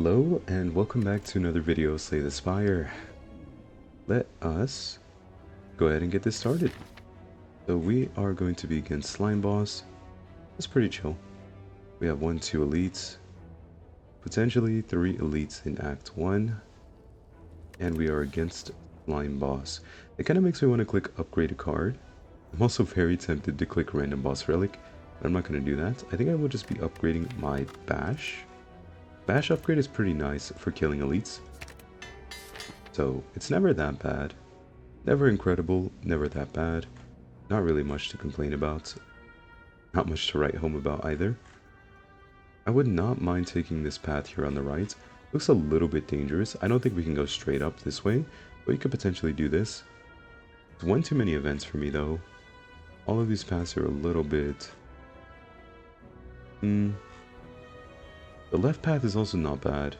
Hello and welcome back to another video of Slay the Spire. Let us go ahead and get this started. So we are going to be against Slime Boss. It's pretty chill. We have 2 elites, potentially 3 elites in Act 1, and we are against Slime Boss. It kind of makes me want to click upgrade a card. I'm also very tempted to click random boss relic, but I'm not going to do that. I think I will just be upgrading my Bash. Bash upgrade is pretty nice for killing elites. So it's never that bad. Never incredible, never that bad. Not really much to complain about. Not much to write home about either. I would not mind taking this path here on the right. Looks a little bit dangerous. I don't think we can go straight up this way, but you could potentially do this. It's one too many events for me though. All of these paths are a little bit... The left path is also not bad.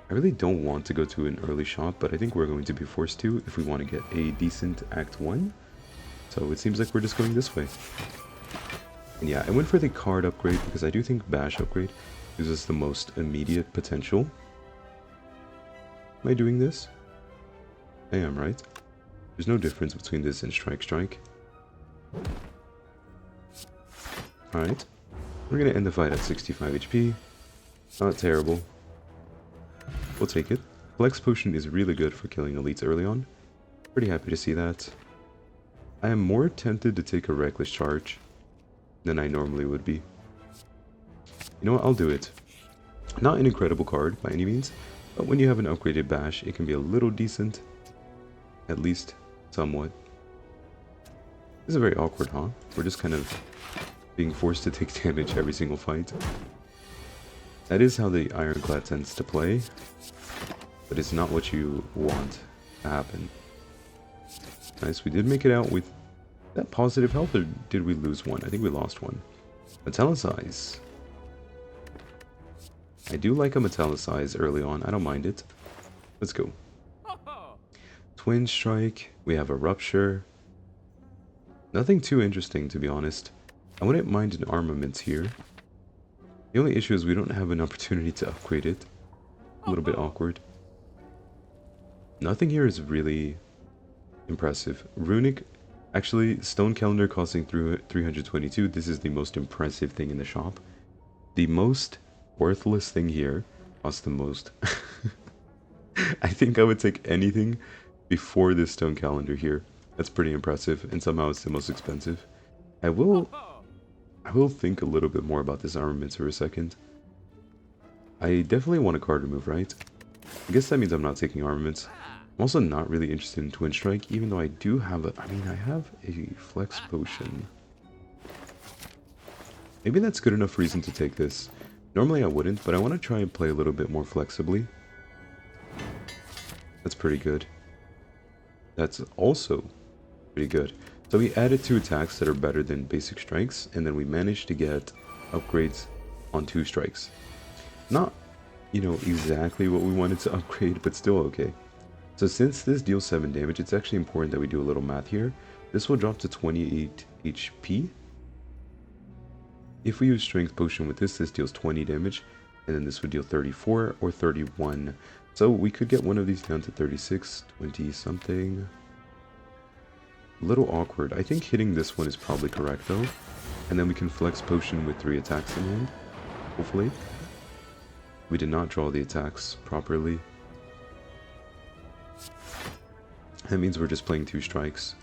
I really don't want to go to an early shop, but I think we're going to be forced to if we want to get a decent Act 1. So it seems like we're just going this way. And yeah, I went for the card upgrade because I do think Bash upgrade gives us the most immediate potential. Am I doing this? I am, right? There's no difference between this and Strike. Alright. We're going to end the fight at 65 HP. Not terrible. We'll take it. Flex Potion is really good for killing elites early on. Pretty happy to see that. I am more tempted to take a Reckless Charge than I normally would be. You know what, I'll do it. Not an incredible card by any means, but when you have an upgraded Bash, it can be a little decent. At least, somewhat. This is very awkward, huh? We're just kind of being forced to take damage every single fight. That is how the Ironclad tends to play, but it's not what you want to happen. Nice, we did make it out with that positive health, or did we lose one? I think we lost one. Metallicize. I do like a Metallicize early on, I don't mind it. Let's go. Twin Strike, we have a Rupture. Nothing too interesting, to be honest. I wouldn't mind an Armament here. The only issue is we don't have an opportunity to upgrade it. A little bit awkward. Nothing here is really impressive. Runic, actually, Stone Calendar costing through 322. This is the most impressive thing in the shop. The most worthless thing here costs the most. I think I would take anything before this Stone Calendar here. That's pretty impressive, and somehow it's the most expensive. I will think a little bit more about this armament for a second. I definitely want a card remove, right? I guess that means I'm not taking armaments. I'm also not really interested in Twin Strike, even though I do have a... I have a Flex Potion. Maybe that's good enough reason to take this. Normally I wouldn't, but I want to try and play a little bit more flexibly. That's pretty good. That's also pretty good. So we added 2 attacks that are better than basic strikes, and then we managed to get upgrades on 2 strikes. Not, exactly what we wanted to upgrade, but still okay. So since this deals 7 damage, it's actually important that we do a little math here. This will drop to 28 HP. If we use Strength Potion with this deals 20 damage, and then this would deal 34 or 31. So we could get one of these down to 36, 20 something. A little awkward. I think hitting this one is probably correct though. And then we can Flex Potion with 3 attacks in hand. Hopefully. We did not draw the attacks properly. That means we're just playing 2 strikes.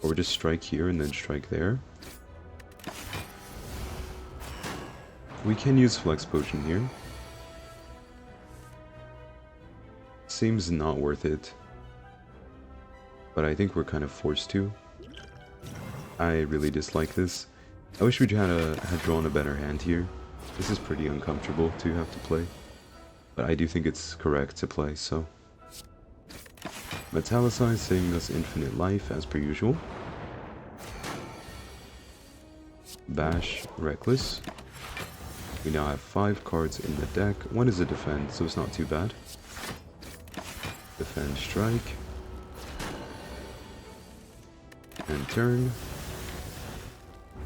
Or we just strike here and then strike there. We can use Flex Potion here. Seems not worth it. But I think we're kind of forced to. I really dislike this. I wish we had drawn a better hand here. This is pretty uncomfortable to have to play. But I do think it's correct to play, so... Metallicize saving us infinite life as per usual. Bash, Reckless. We now have 5 cards in the deck. 1 is a defend, so it's not too bad. Defend, Strike. And turn.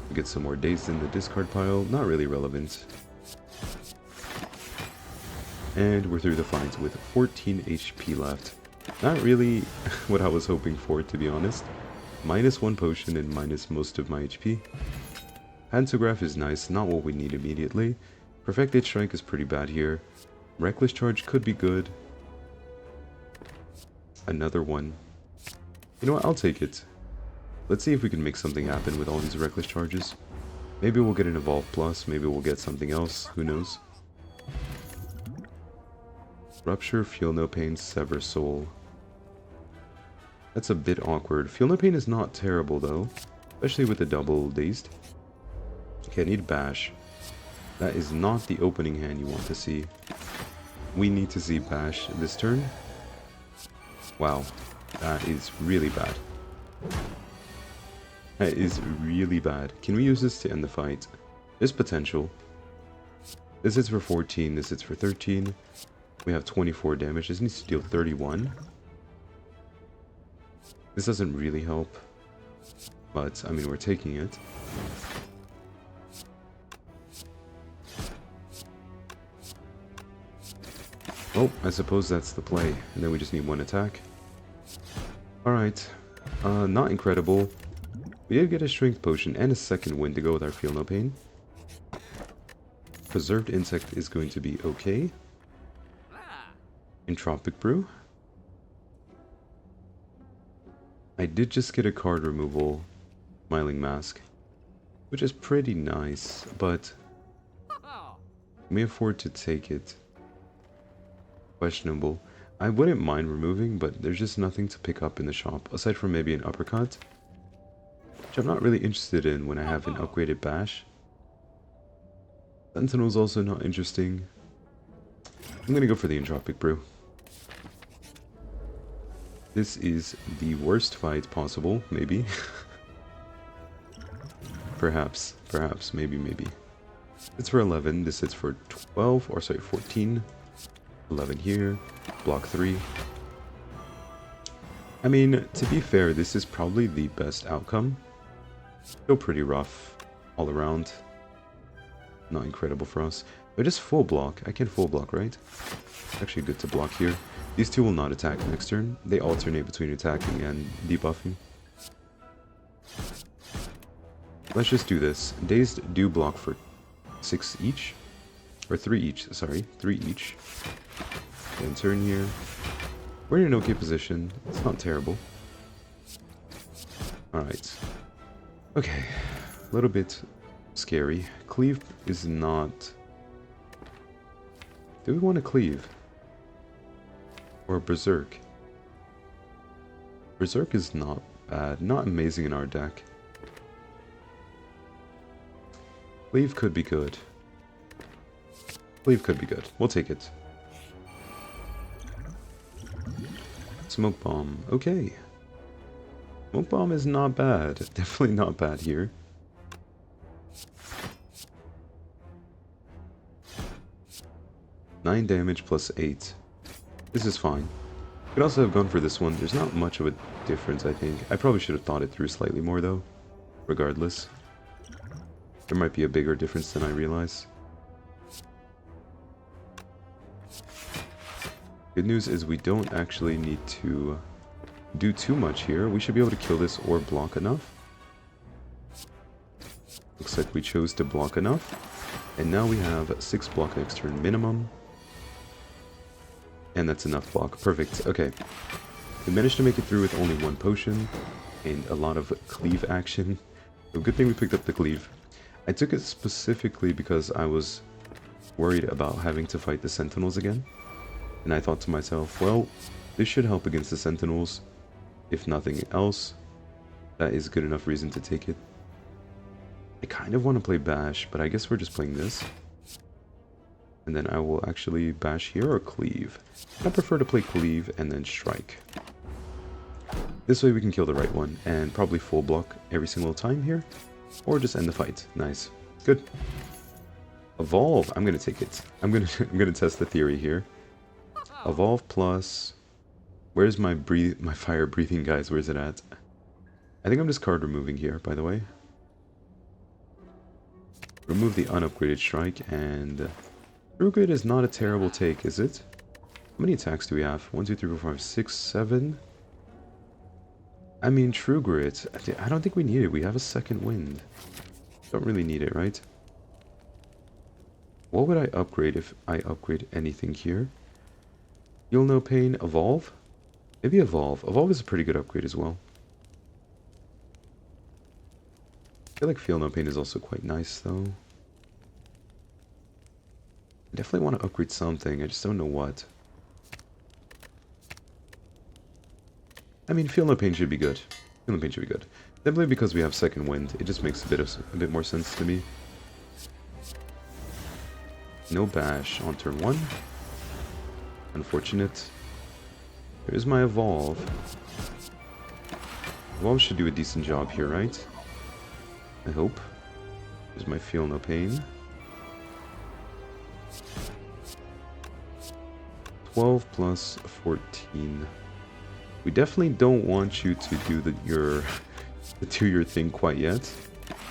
We get some more days in the discard pile. Not really relevant. And we're through the fight with 14 HP left. Not really what I was hoping for, to be honest. Minus 1 potion and minus most of my HP. Pantograph is nice, not what we need immediately. Perfected Strike is pretty bad here. Reckless Charge could be good. Another one. You know what, I'll take it. Let's see if we can make something happen with all these Reckless Charges. Maybe we'll get an Evolve Plus, maybe we'll get something else, who knows. Rupture, Feel No Pain, Sever Soul. That's a bit awkward. Feel No Pain is not terrible though, especially with the double dazed. Okay, I need Bash. That is not the opening hand you want to see. We need to see Bash this turn. Wow, that is really bad. That is really bad. Can we use this to end the fight? There's potential. This hits for 14, this hits for 13. We have 24 damage. This needs to deal 31. This doesn't really help. But, I mean, we're taking it. Oh, I suppose that's the play. And then we just need one attack. Alright. Not incredible. We did get a Strength Potion and a second wind to go with our Feel No Pain. Preserved Insect is going to be okay. Entropic Brew. I did just get a card removal, Smiling Mask, which is pretty nice, but may afford to take it. Questionable. I wouldn't mind removing, but there's just nothing to pick up in the shop, aside from maybe an Uppercut, which I'm not really interested in when I have an upgraded Bash. Sentinel's also not interesting. I'm gonna go for the Entropic Brew. This is the worst fight possible, maybe. Perhaps, maybe. It's for 11, this hits for 12, or sorry, 14. 11 here, block 3. I mean, to be fair, this is probably the best outcome. Still pretty rough all around. Not incredible for us. But just full block. I can full block, right? Actually good to block here. These two will not attack next turn. They alternate between attacking and debuffing. Let's just do this. Dazed do block for 6 each. Or 3 each, sorry. 3 each. Then turn here. We're in an okay position. It's not terrible. Alright. Okay. A little bit scary. Cleave is not... Do we want to cleave? Or Berserk? Berserk is not bad. Not amazing in our deck. Cleave could be good. Cleave could be good. We'll take it. Smoke Bomb. Okay. Smoke Bomb is not bad. Definitely not bad here. Nine damage plus 8. This is fine. Could also have gone for this one. There's not much of a difference, I think. I probably should have thought it through slightly more, though. Regardless. There might be a bigger difference than I realize. Good news is we don't actually need to do too much here. We should be able to kill this or block enough. Looks like we chose to block enough. And now we have 6 block next turn minimum. And that's enough block. Perfect. Okay. We managed to make it through with only 1 potion and a lot of cleave action. So good thing we picked up the cleave. I took it specifically because I was worried about having to fight the Sentinels again. And I thought to myself, well, this should help against the Sentinels. If nothing else, that is good enough reason to take it. I kind of want to play Bash, but I guess we're just playing this. And then I will actually Bash here or Cleave. I prefer to play Cleave and then Strike. This way we can kill the right one and probably full block every single time here. Or just end the fight. Nice. Good. Evolve. I'm going to take it. I'm going to test the theory here. Evolve plus... Where's my fire breathing, guys? Where's it at? I think I'm just card removing here, by the way. Remove the unupgraded Strike and True Grit is not a terrible take, is it? How many attacks do we have? 1, 2, 3, 4, 5, 6, 7. I mean, True Grit. I don't think we need it. We have a second wind. Don't really need it, right? What would I upgrade if I upgrade anything here? Feel No Pain, Evolve? Maybe Evolve. Evolve is a pretty good upgrade as well. I feel like Feel No Pain is also quite nice, though. I definitely want to upgrade something. I just don't know what. I mean, Feel No Pain should be good. Feel No Pain should be good. Simply because we have second wind, it just makes a bit more sense to me. No bash on turn 1. Unfortunate. Here's my Evolve. Evolve should do a decent job here, right? I hope. Here's my Feel No Pain. 12 plus 14. We definitely don't want you to do your thing quite yet.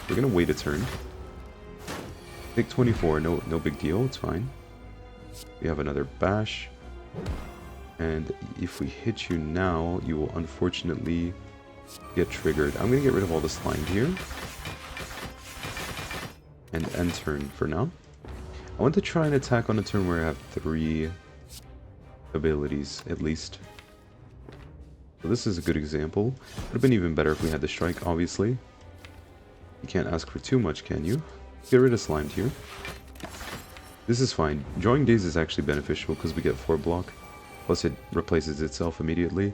We're gonna wait a turn. Pick 24, no big deal, it's fine. We have another bash. And if we hit you now, you will unfortunately get triggered. I'm gonna get rid of all the slime here. And end turn for now. I want to try and attack on a turn where I have 3 abilities, at least. So this is a good example. Would have been even better if we had the strike, obviously. You can't ask for too much, can you? Get rid of Slimed here. This is fine. Drawing Daze is actually beneficial because we get 4 block. Plus it replaces itself immediately.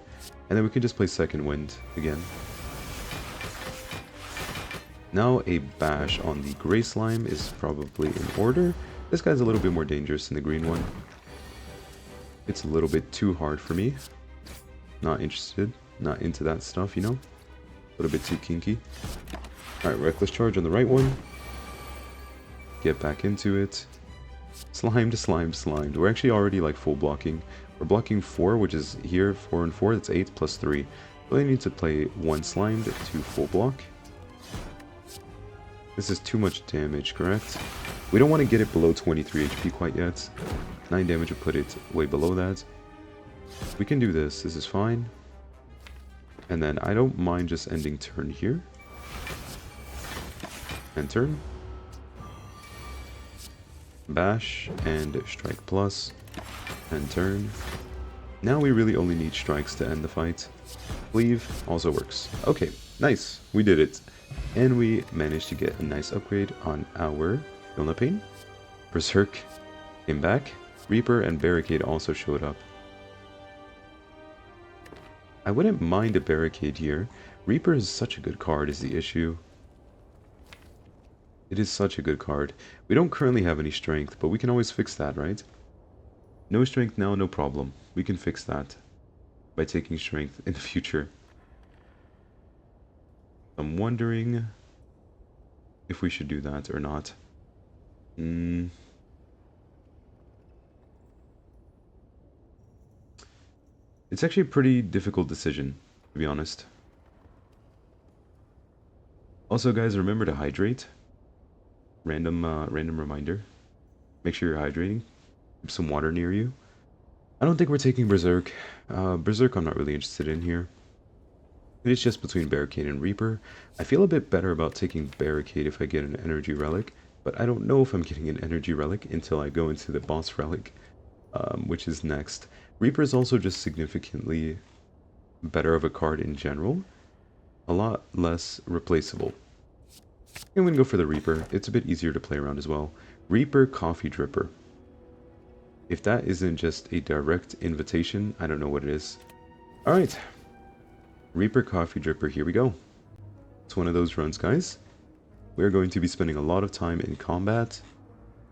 And then we can just play Second Wind again. Now a bash on the gray slime is probably in order. This guy's a little bit more dangerous than the green one. It's a little bit too hard for me. Not interested. Not into that stuff, you know? A little bit too kinky. Alright, Reckless Charge on the right one. Get back into it. Slimed, slimed, slimed. We're actually already like full blocking. We're blocking 4, which is here, 4 and 4. That's 8 plus 3. So I need to play 1 slimed to full block. This is too much damage, correct? We don't want to get it below 23 HP quite yet. 9 damage would put it way below that. We can do this. This is fine. And then I don't mind just ending turn here. End turn. Bash and strike plus. End turn. Now we really only need strikes to end the fight. Cleave also works. Okay, nice. We did it. And we managed to get a nice upgrade on our Feel No Pain. Berserk came back. Reaper and Barricade also showed up. I wouldn't mind a Barricade here. Reaper is such a good card is the issue. It is such a good card. We don't currently have any strength, but we can always fix that, right? No strength now, no problem. We can fix that by taking strength in the future. I'm wondering if we should do that or not. It's actually a pretty difficult decision, to be honest. Also, guys, remember to hydrate. Random reminder. Make sure you're hydrating. Keep some water near you. I don't think we're taking Berserk. Berserk I'm not really interested in here. It's just between Barricade and Reaper. I feel a bit better about taking Barricade if I get an Energy Relic, but I don't know if I'm getting an Energy Relic until I go into the Boss Relic, which is next. Reaper is also just significantly better of a card in general. A lot less replaceable. I'm going to go for the Reaper. It's a bit easier to play around as well. Reaper Coffee Dripper. If that isn't just a direct invitation, I don't know what it is. Alright. Reaper Coffee Dripper, here we go. It's one of those runs, guys. We're going to be spending a lot of time in combat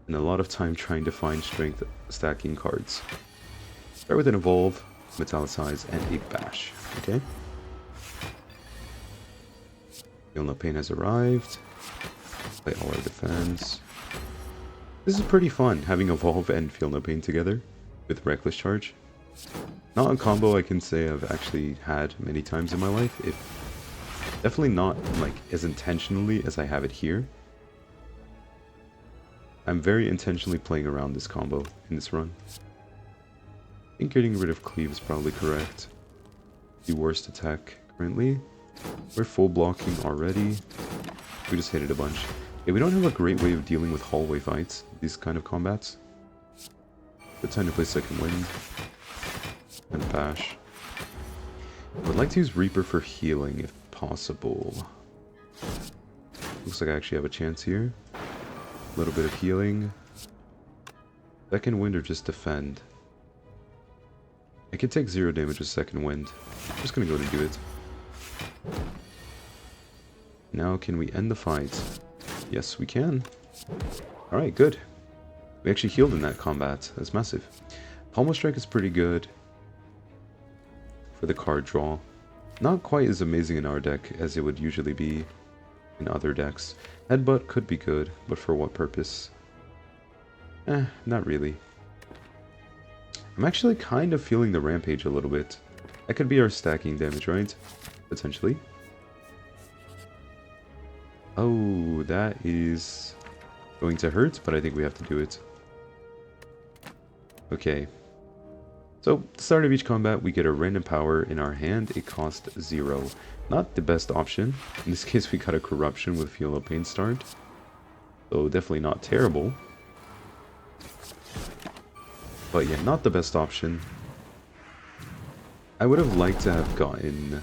and a lot of time trying to find strength stacking cards. Start with an Evolve, Metallicize, and a Bash. Okay? Feel No Pain has arrived. Play all our defense. This is pretty fun, having Evolve and Feel No Pain together with Reckless Charge. Not a combo I can say I've actually had many times in my life. Definitely not like as intentionally as I have it here. I'm very intentionally playing around this combo in this run. I think getting rid of cleave is probably correct. The worst attack currently. We're full blocking already. We just hit it a bunch. Yeah, we don't have a great way of dealing with hallway fights, these kind of combats. Good time to play Second Wind. And Bash. I would like to use Reaper for healing if possible. Looks like I actually have a chance here. A little bit of healing. Second Wind or just defend. I can take 0 damage with Second Wind. I'm just gonna go ahead and do it. Now can we end the fight? Yes, we can. Alright, good. We actually healed in that combat. That's massive. Pommel Strike is pretty good for the card draw. Not quite as amazing in our deck as it would usually be in other decks. Headbutt could be good, but for what purpose? Not really. I'm actually kind of feeling the Rampage a little bit. That could be our stacking damage, right? Potentially. Oh, that is going to hurt, but I think we have to do it. Okay. So, at the start of each combat, we get a random power in our hand. It costs 0. Not the best option. In this case, we got a Corruption with Feel No Pain start. So, definitely not terrible. But yeah, not the best option. I would have liked to have gotten...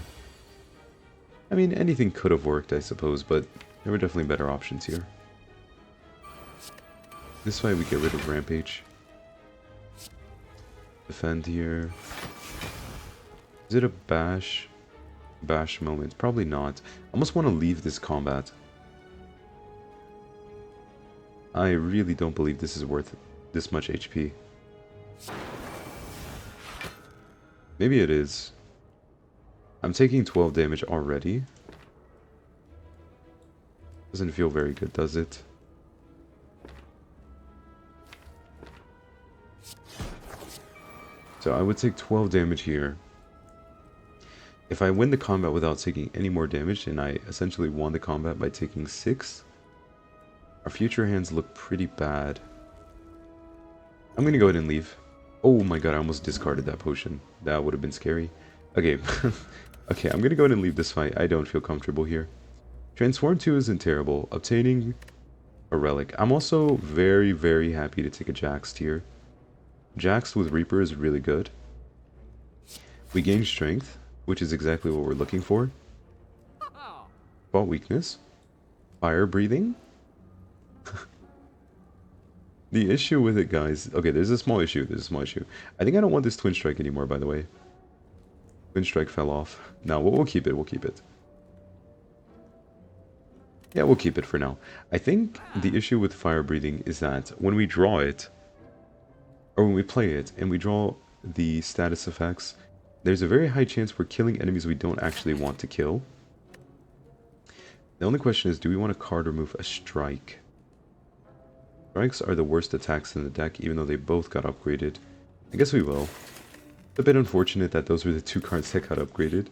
I mean, anything could have worked, I suppose, but there were definitely better options here. This way we get rid of Rampage. Defend here. Is it a bash? Bash moment? Probably not. I almost want to leave this combat. I really don't believe this is worth this much HP. Maybe it is. I'm taking 12 damage already. Doesn't feel very good, does it? So I would take 12 damage here. If I win the combat without taking any more damage, and I essentially won the combat by taking 6, our future hands look pretty bad. I'm gonna go ahead and leave. Oh my god, I almost discarded that potion. That would have been scary. Okay. Okay, I'm gonna go ahead and leave this fight. I don't feel comfortable here. Transform 2 isn't terrible. Obtaining a relic. I'm also very, very happy to take a Jax here. Jax with Reaper is really good. We gain strength, which is exactly what we're looking for. Spot weakness. Fire breathing. The issue with it, guys... Okay, there's a small issue. I think I don't want this Twin Strike anymore, by the way. Twin Strike fell off. No, we'll keep it. We'll keep it. Yeah, we'll keep it for now. I think the issue with fire breathing is that when we draw it, or when we play it, and we draw the status effects, there's a very high chance we're killing enemies we don't actually want to kill. The only question is, do we want to card remove a strike? Strikes are the worst attacks in the deck, even though they both got upgraded. I guess we will. It's a bit unfortunate that those were the 2 cards that got upgraded,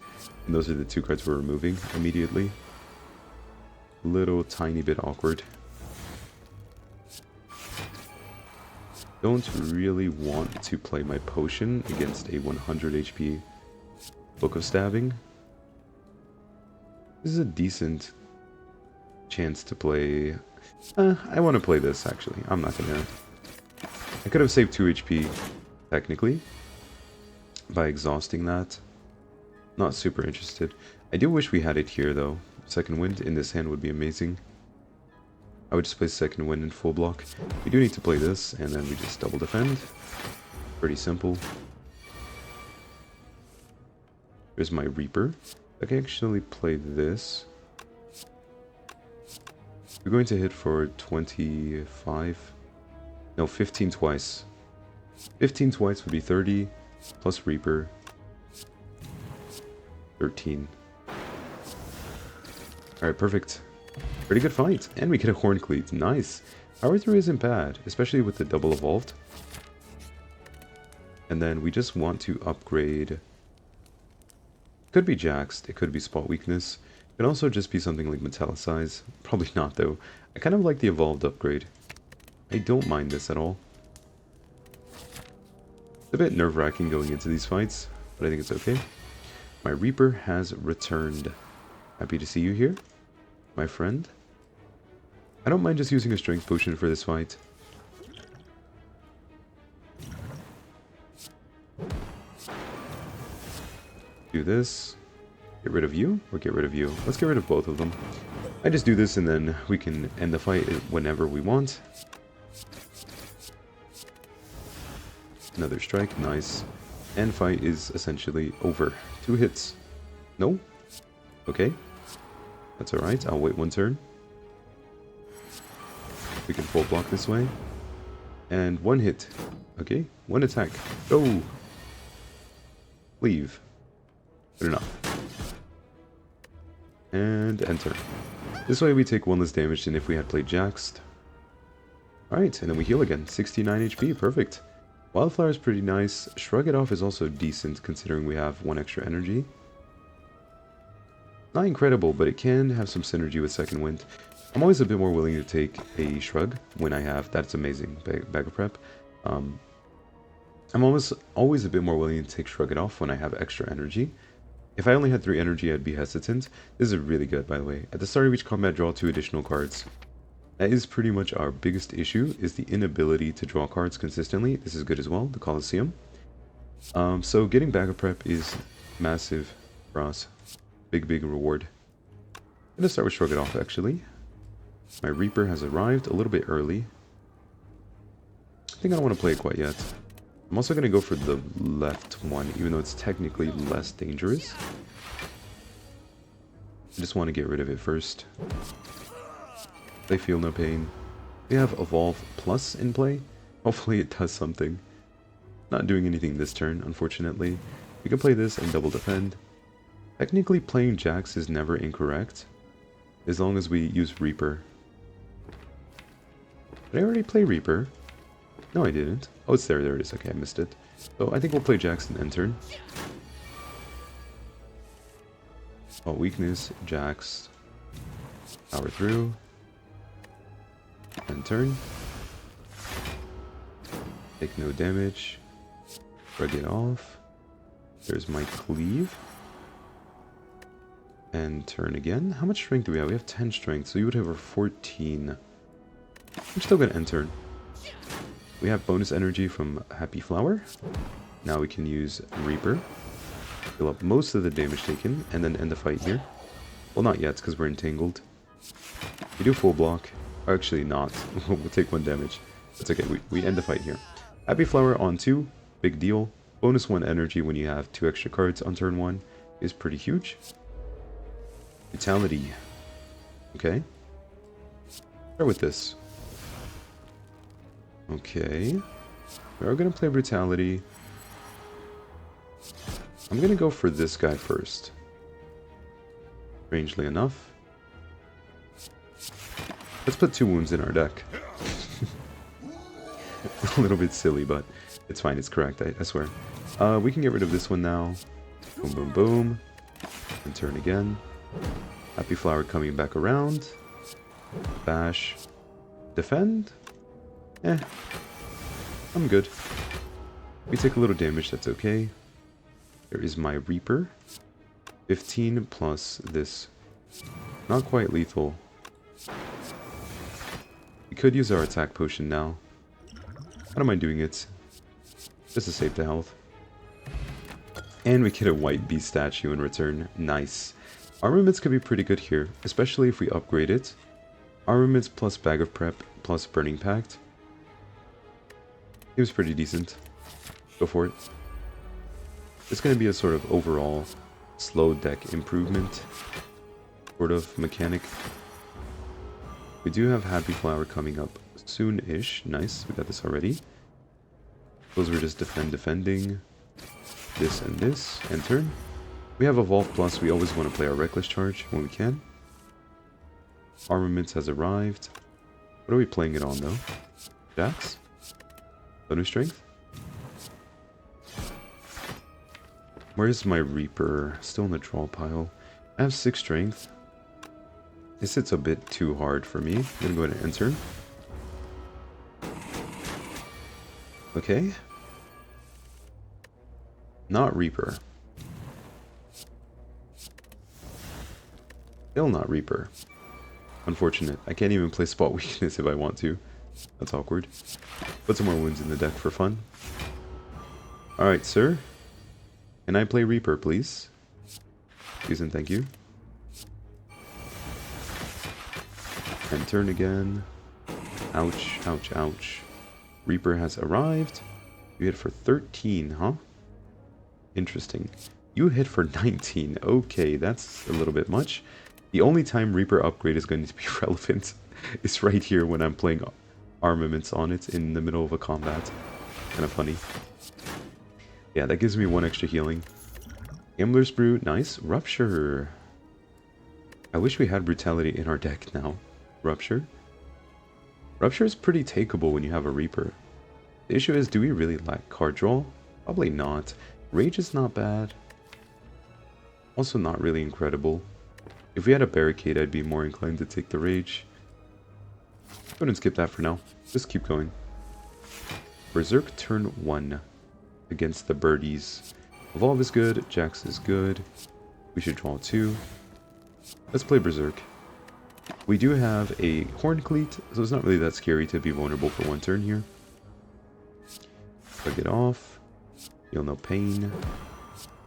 and those are the 2 cards we're removing immediately. Little tiny bit awkward. Don't really want to play my potion against a 100 HP Book of Stabbing. This is a decent chance to play... I want to play this, actually. I'm not gonna... I could have saved 2 HP, technically, by exhausting that. Not super interested. I do wish we had it here, though. Second Wind in this hand would be amazing. I would just play Second Wind in full block. We do need to play this, and then we just double defend. Pretty simple. Here's my Reaper. I can actually play this. We're going to hit for 25. No, 15 twice. 15 twice would be 30, plus Reaper. 13. Alright, perfect. Pretty good fight. And we get a Horn Cleat. Nice. Power 3 isn't bad, especially with the double evolved. And then we just want to upgrade... Could be Jaxed, it could be Spot Weakness. It could also just be something like Metallicize. Probably not, though. I kind of like the evolved upgrade. I don't mind this at all. It's a bit nerve-wracking going into these fights, but I think it's okay. My Reaper has returned. Happy to see you here, my friend. I don't mind just using a strength potion for this fight. Do this. Get rid of you, or get rid of you? Let's get rid of both of them. I just do this and then we can end the fight whenever we want. Another strike, nice. And fight is essentially over. 2 hits. No? Okay. That's alright, I'll wait 1 turn. We can full block this way. And 1 hit. Okay, 1 attack. Go! Leave. Good enough. And enter. This way we take 1 less damage than if we had played Jaxed. Alright, and then we heal again. 69 HP, perfect. Wildflower is pretty nice. Shrug It Off is also decent considering we have 1 extra energy. Not incredible, but it can have some synergy with Second Wind. I'm always a bit more willing to take a Shrug when I have... That's amazing, bag of prep. I'm always a bit more willing to take Shrug It Off when I have extra energy. If I only had 3 energy, I'd be hesitant. This is really good, by the way. At the start of each combat, draw 2 additional cards. That is pretty much our biggest issue, is the inability to draw cards consistently. This is good as well, the Colosseum. So getting bag of prep is massive for us. Big reward. I'm gonna start with Shrug It Off, actually. My Reaper has arrived a little bit early. I think I don't want to play it quite yet. I'm also gonna go for the left one, even though it's technically less dangerous. I just want to get rid of it first. They feel no pain. We have Evolve Plus in play. Hopefully it does something. Not doing anything this turn, unfortunately. We can play this and double defend. Technically playing Jax is never incorrect, as long as we use Reaper. Did I already play Reaper? No, I didn't. Oh, it's there. There it is. Okay, I missed it. So I think we'll play Jax and end turn. Oh, weakness, Jax. Power through. End turn. Take no damage. Shrug It Off. There's my cleave. And turn again. How much strength do we have? We have 10 strength, so you would have a 14. I'm still gonna end turn. We have bonus energy from Happy Flower. Now we can use Reaper. Fill up most of the damage taken, and then end the fight here. Well, not yet, because we're entangled. We do full block. Or actually not. We'll take 1 damage. That's okay, we end the fight here. Happy Flower on 2. Big deal. Bonus 1 energy when you have 2 extra cards on turn 1 is pretty huge. Brutality. Okay. Start with this. Okay. We are going to play Brutality. I'm going to go for this guy first. Strangely enough. Let's put 2 wounds in our deck. A little bit silly, but it's fine. It's correct, I swear. We can get rid of this one now. Boom, boom, boom. And turn again. Happy Flower coming back around. Bash. Defend. I'm good. We take a little damage, that's okay. There is my Reaper. 15 plus this. Not quite lethal. We could use our attack potion now. I don't mind doing it. Just to save the health. And we get a white beast statue in return. Nice. Armaments could be pretty good here, especially if we upgrade it. Armaments plus Bag of Prep plus Burning Pact. It was pretty decent. Go for it. It's going to be a sort of overall slow deck improvement sort of mechanic. We do have Happy Flower coming up soon-ish. Nice, we got this already. Those were just defending. This and this, and turn. We have Evolve Plus, we always want to play our Reckless Charge when we can. Armaments has arrived. What are we playing it on though? Jax? Bonus strength? Where's my Reaper? Still in the draw pile. I have 6 strength. This hits a bit too hard for me. I'm gonna go ahead and enter. Okay. Not Reaper. Still not Reaper. Unfortunate. I can't even play Spot Weakness if I want to. That's awkward. Put some more wounds in the deck for fun. Alright, sir. Can I play Reaper, please? Please and thank you. And turn again. Ouch, ouch, ouch. Reaper has arrived. You hit for 13, huh? Interesting. You hit for 19. Okay, that's a little bit much. The only time Reaper upgrade is going to be relevant is right here when I'm playing armaments on it in the middle of a combat. Kind of funny. Yeah, that gives me 1 extra healing. Gambler's Brew, nice. Rupture. I wish we had Brutality in our deck now. Rupture. Rupture is pretty takeable when you have a Reaper. The issue is, do we really lack card draw? Probably not. Rage is not bad. Also not really incredible. If we had a Barricade, I'd be more inclined to take the Rage. Go ahead and skip that for now. Just keep going. Berserk turn 1 against the Birdies. Evolve is good, Jax is good. We should draw 2. Let's play Berserk. We do have a Horn Cleat, so it's not really that scary to be vulnerable for 1 turn here. Plug it off. Feel no pain.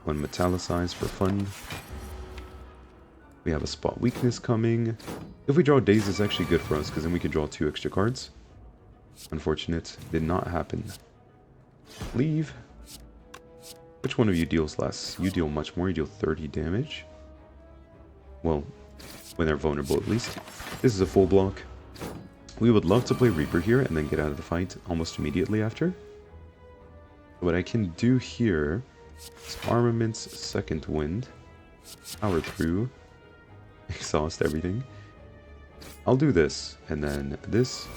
1 Metallicize for fun. We have a Spot Weakness coming. If we draw Daze, it's actually good for us, because then we can draw 2 extra cards. Unfortunate. Did not happen. Leave. Which one of you deals less? You deal much more. You deal 30 damage. Well, when they're vulnerable at least. This is a full block. We would love to play Reaper here and then get out of the fight almost immediately after. What I can do here is Armaments, Second Wind, Power Through, exhaust everything. I'll do this, and then this,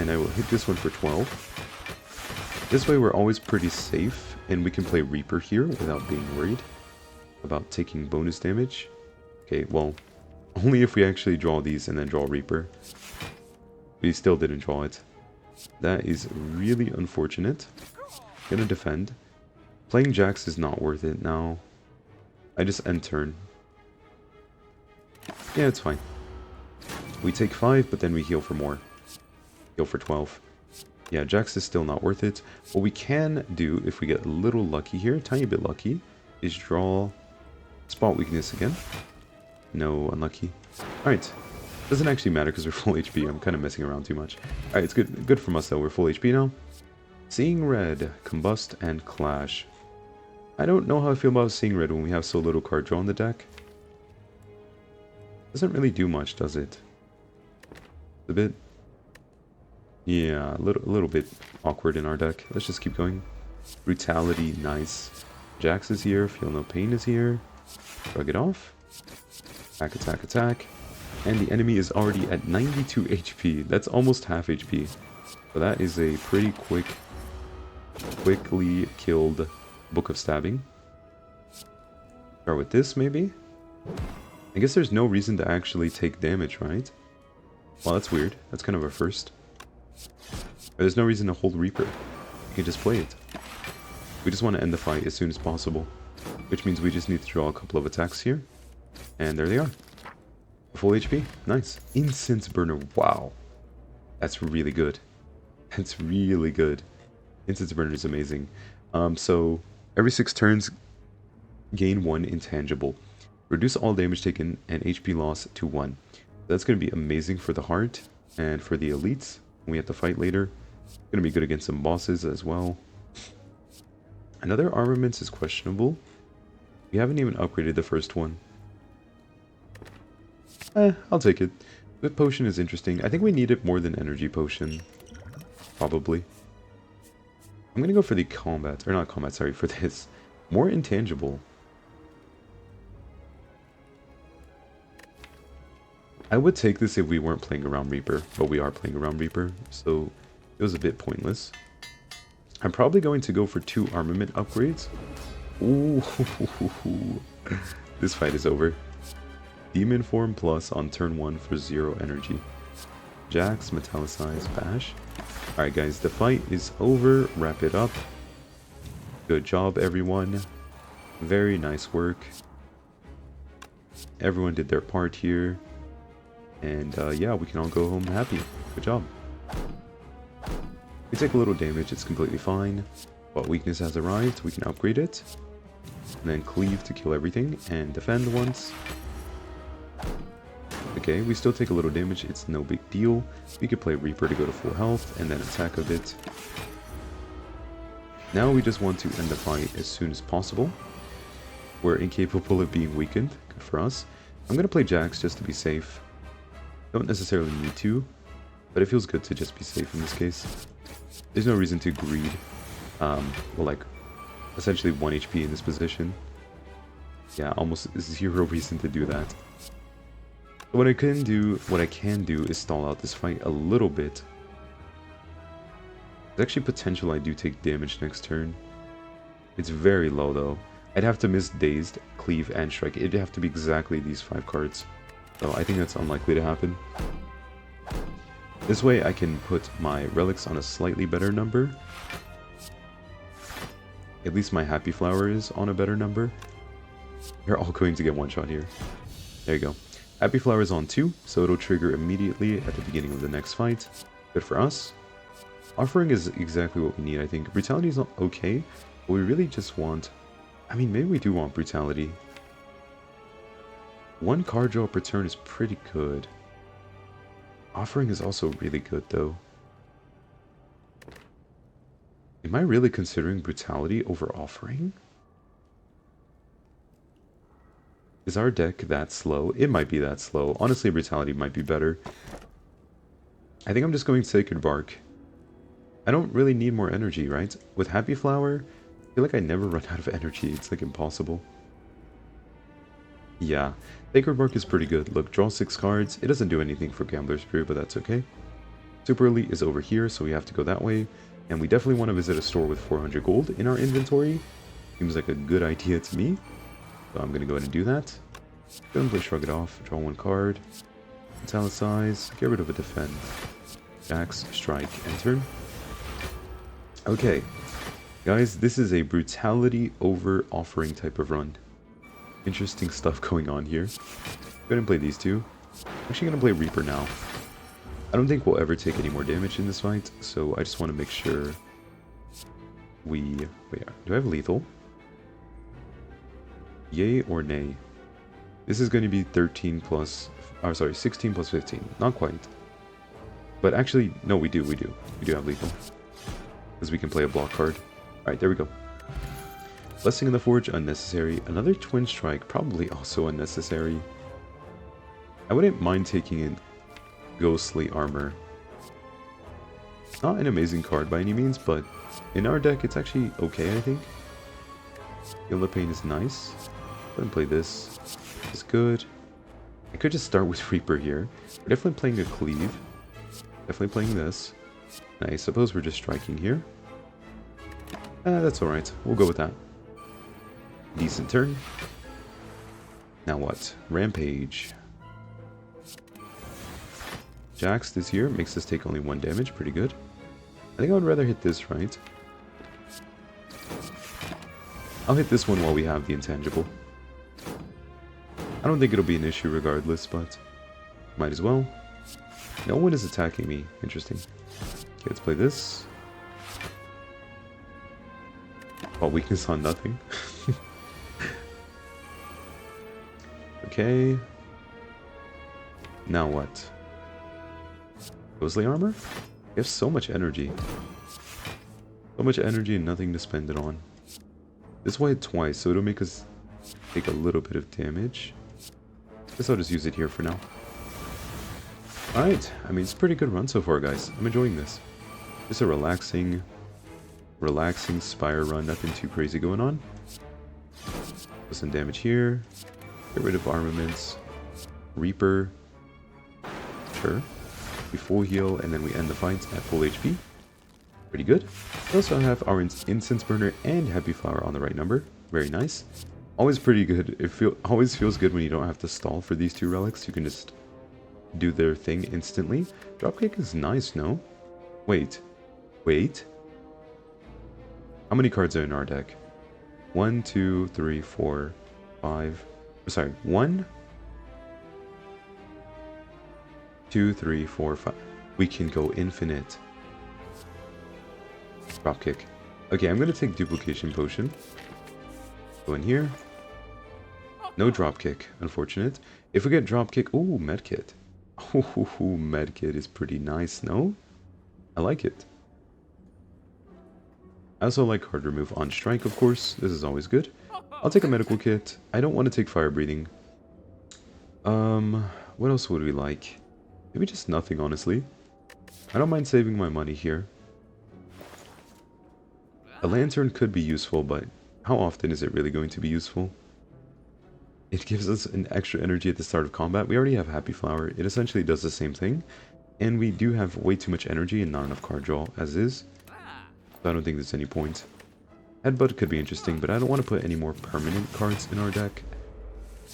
and I will hit this one for 12. This way we're always pretty safe, and we can play Reaper here without being worried about taking bonus damage. Okay, well, only if we actually draw these and then draw Reaper. We still didn't draw it. That is really unfortunate. Gonna defend. Playing Jax is not worth it now. I just end turn. Yeah, it's fine. We take 5, but then we heal for more. Heal for 12. Yeah, Jax is still not worth it. What we can do, if we get a little lucky here, a tiny bit lucky, is draw Spot Weakness again. No, unlucky. Alright. Doesn't actually matter because we're full HP. I'm kind of messing around too much. Alright, it's good from us though. We're full HP now. Seeing Red, Combust, and Clash. I don't know how I feel about Seeing Red when we have so little card draw in the deck. Doesn't really do much, does it? A bit... yeah, a little bit awkward in our deck. Let's just keep going. Brutality, nice. Jax is here. Feel No Pain is here. Shrug it off. Attack, attack, attack. And the enemy is already at 92 HP. That's almost half HP. So that is a pretty quickly killed Book of Stabbing. Start with this, maybe? I guess there's no reason to actually take damage, right? Well, that's weird. That's kind of a first. There's no reason to hold Reaper. You can just play it. We just want to end the fight as soon as possible. Which means we just need to draw a couple of attacks here. And there they are. Full HP. Nice. Incense Burner. Wow. That's really good. That's really good. Incense Burner is amazing. So, every 6 turns, gain 1 intangible. Reduce all damage taken and HP loss to 1. That's going to be amazing for the heart and for the elites when we have to fight later. It's going to be good against some bosses as well. Another armaments is questionable. We haven't even upgraded the first one. I'll take it. Whip Potion is interesting. I think we need it more than Energy Potion. Probably. I'm gonna go for the combat, or not combat, sorry, for this. More intangible. I would take this if we weren't playing around Reaper, but we are playing around Reaper, so it was a bit pointless. I'm probably going to go for 2 armament upgrades. Ooh, this fight is over. Demon Form Plus on turn 1 for 0 energy. Jax, Metallicize, Bash. Alright guys, the fight is over. Wrap it up. Good job, everyone. Very nice work. Everyone did their part here. And yeah, we can all go home happy. Good job. We take a little damage, it's completely fine. But weakness has arrived, we can upgrade it. And then cleave to kill everything, and defend once. Okay, we still take a little damage, it's no big deal. We could play Reaper to go to full health, and then attack a bit. Now we just want to end the fight as soon as possible. We're incapable of being weakened, good for us. I'm gonna play Jax just to be safe. Don't necessarily need to, but it feels good to just be safe in this case. There's no reason to greed. Well, like, essentially 1 HP in this position. Yeah, almost zero reason to do that. What I can do is stall out this fight a little bit. There's actually potential I do take damage next turn. It's very low though. I'd have to miss Dazed, Cleave, and Strike. It'd have to be exactly these 5 cards. So I think that's unlikely to happen. This way I can put my relics on a slightly better number. At least my Happy Flower is on a better number. You're all going to get one shot here. There you go. Happy Flower is on 2, so it'll trigger immediately at the beginning of the next fight. Good for us. Offering is exactly what we need, I think. Brutality is okay, but we really just want... I mean, maybe we do want Brutality. 1 card draw per turn is pretty good. Offering is also really good, though. Am I really considering Brutality over Offering? Is our deck that slow? It might be that slow. Honestly, Brutality might be better. I think I'm just going Sacred Bark. I don't really need more energy, right? With Happy Flower, I feel like I never run out of energy. It's like impossible. Yeah, Sacred Bark is pretty good. Look, draw 6 cards. It doesn't do anything for Gambler's Spirit, but that's okay. Super Elite is over here, so we have to go that way. And we definitely want to visit a store with 400 gold in our inventory. Seems like a good idea to me. So I'm going to go ahead and do that. Go and play Shrug It Off. Draw 1 card. Italicize. Get rid of a Defend. Jax, Strike, and turn. Okay. Guys, this is a Brutality over Offering type of run. Interesting stuff going on here. Go ahead and play these 2. I'm actually going to play Reaper now. I don't think we'll ever take any more damage in this fight, so I just want to make sure we... Wait, do I have lethal? Yay or nay? This is going to be 13 plus... Oh, sorry, 16 plus 15. Not quite. But actually, no, we do have lethal. Because we can play a block card. Alright, there we go. Blessing in the Forge, unnecessary. Another Twin Strike, probably also unnecessary. I wouldn't mind taking in Ghostly Armor. Not an amazing card by any means, but in our deck it's actually okay, I think. Feel the Pain is nice. Go ahead and play this. It's good. I could just start with Reaper here. We're definitely playing a Cleave. Definitely playing this. I suppose we're just striking here. That's alright. We'll go with that. Decent turn. Now what? Rampage. Jax this here makes us take only 1 damage. Pretty good. I think I would rather hit this, right? I'll hit this one while we have the intangible. I don't think it'll be an issue regardless, but might as well. No one is attacking me. Interesting. Okay, let's play this. Oh, weakness on nothing. Okay. Now what? Ghostly Armor? We have so much energy. So much energy and nothing to spend it on. This will hit twice, so it'll make us take a little bit of damage. Guess I'll just use it here for now. Alright, I mean, it's a pretty good run so far, guys. I'm enjoying this. Just a relaxing Spire run, nothing too crazy going on. Put some damage here. Get rid of armaments. Reaper. Sure. We full heal, and then we end the fight at full HP. Pretty good. We also have our Incense Burner and Happy Flower on the right number. Very nice. Always pretty good. It always feels good when you don't have to stall for these 2 relics. You can just do their thing instantly. Dropkick is nice, no? Wait. Wait. How many cards are in our deck? 1, 2, 3, 4, 5. Sorry, 1, 2, 3, 4, 5. We can go infinite. Dropkick. Okay, I'm gonna take Duplication Potion. Go in here. No Dropkick, unfortunate. If we get Dropkick... Ooh, Medkit. Ooh, Medkit is pretty nice, no? I like it. I also like card remove on strike, of course. This is always good. I'll take a medical kit. I don't want to take fire breathing. What else would we like? Maybe just nothing, honestly. I don't mind saving my money here. A lantern could be useful, but how often is it really going to be useful? It gives us an extra energy at the start of combat. We already have Happy Flower. It essentially does the same thing. And we do have way too much energy and not enough card draw as is. So I don't think there's any point. Headbutt could be interesting, but I don't want to put any more permanent cards in our deck.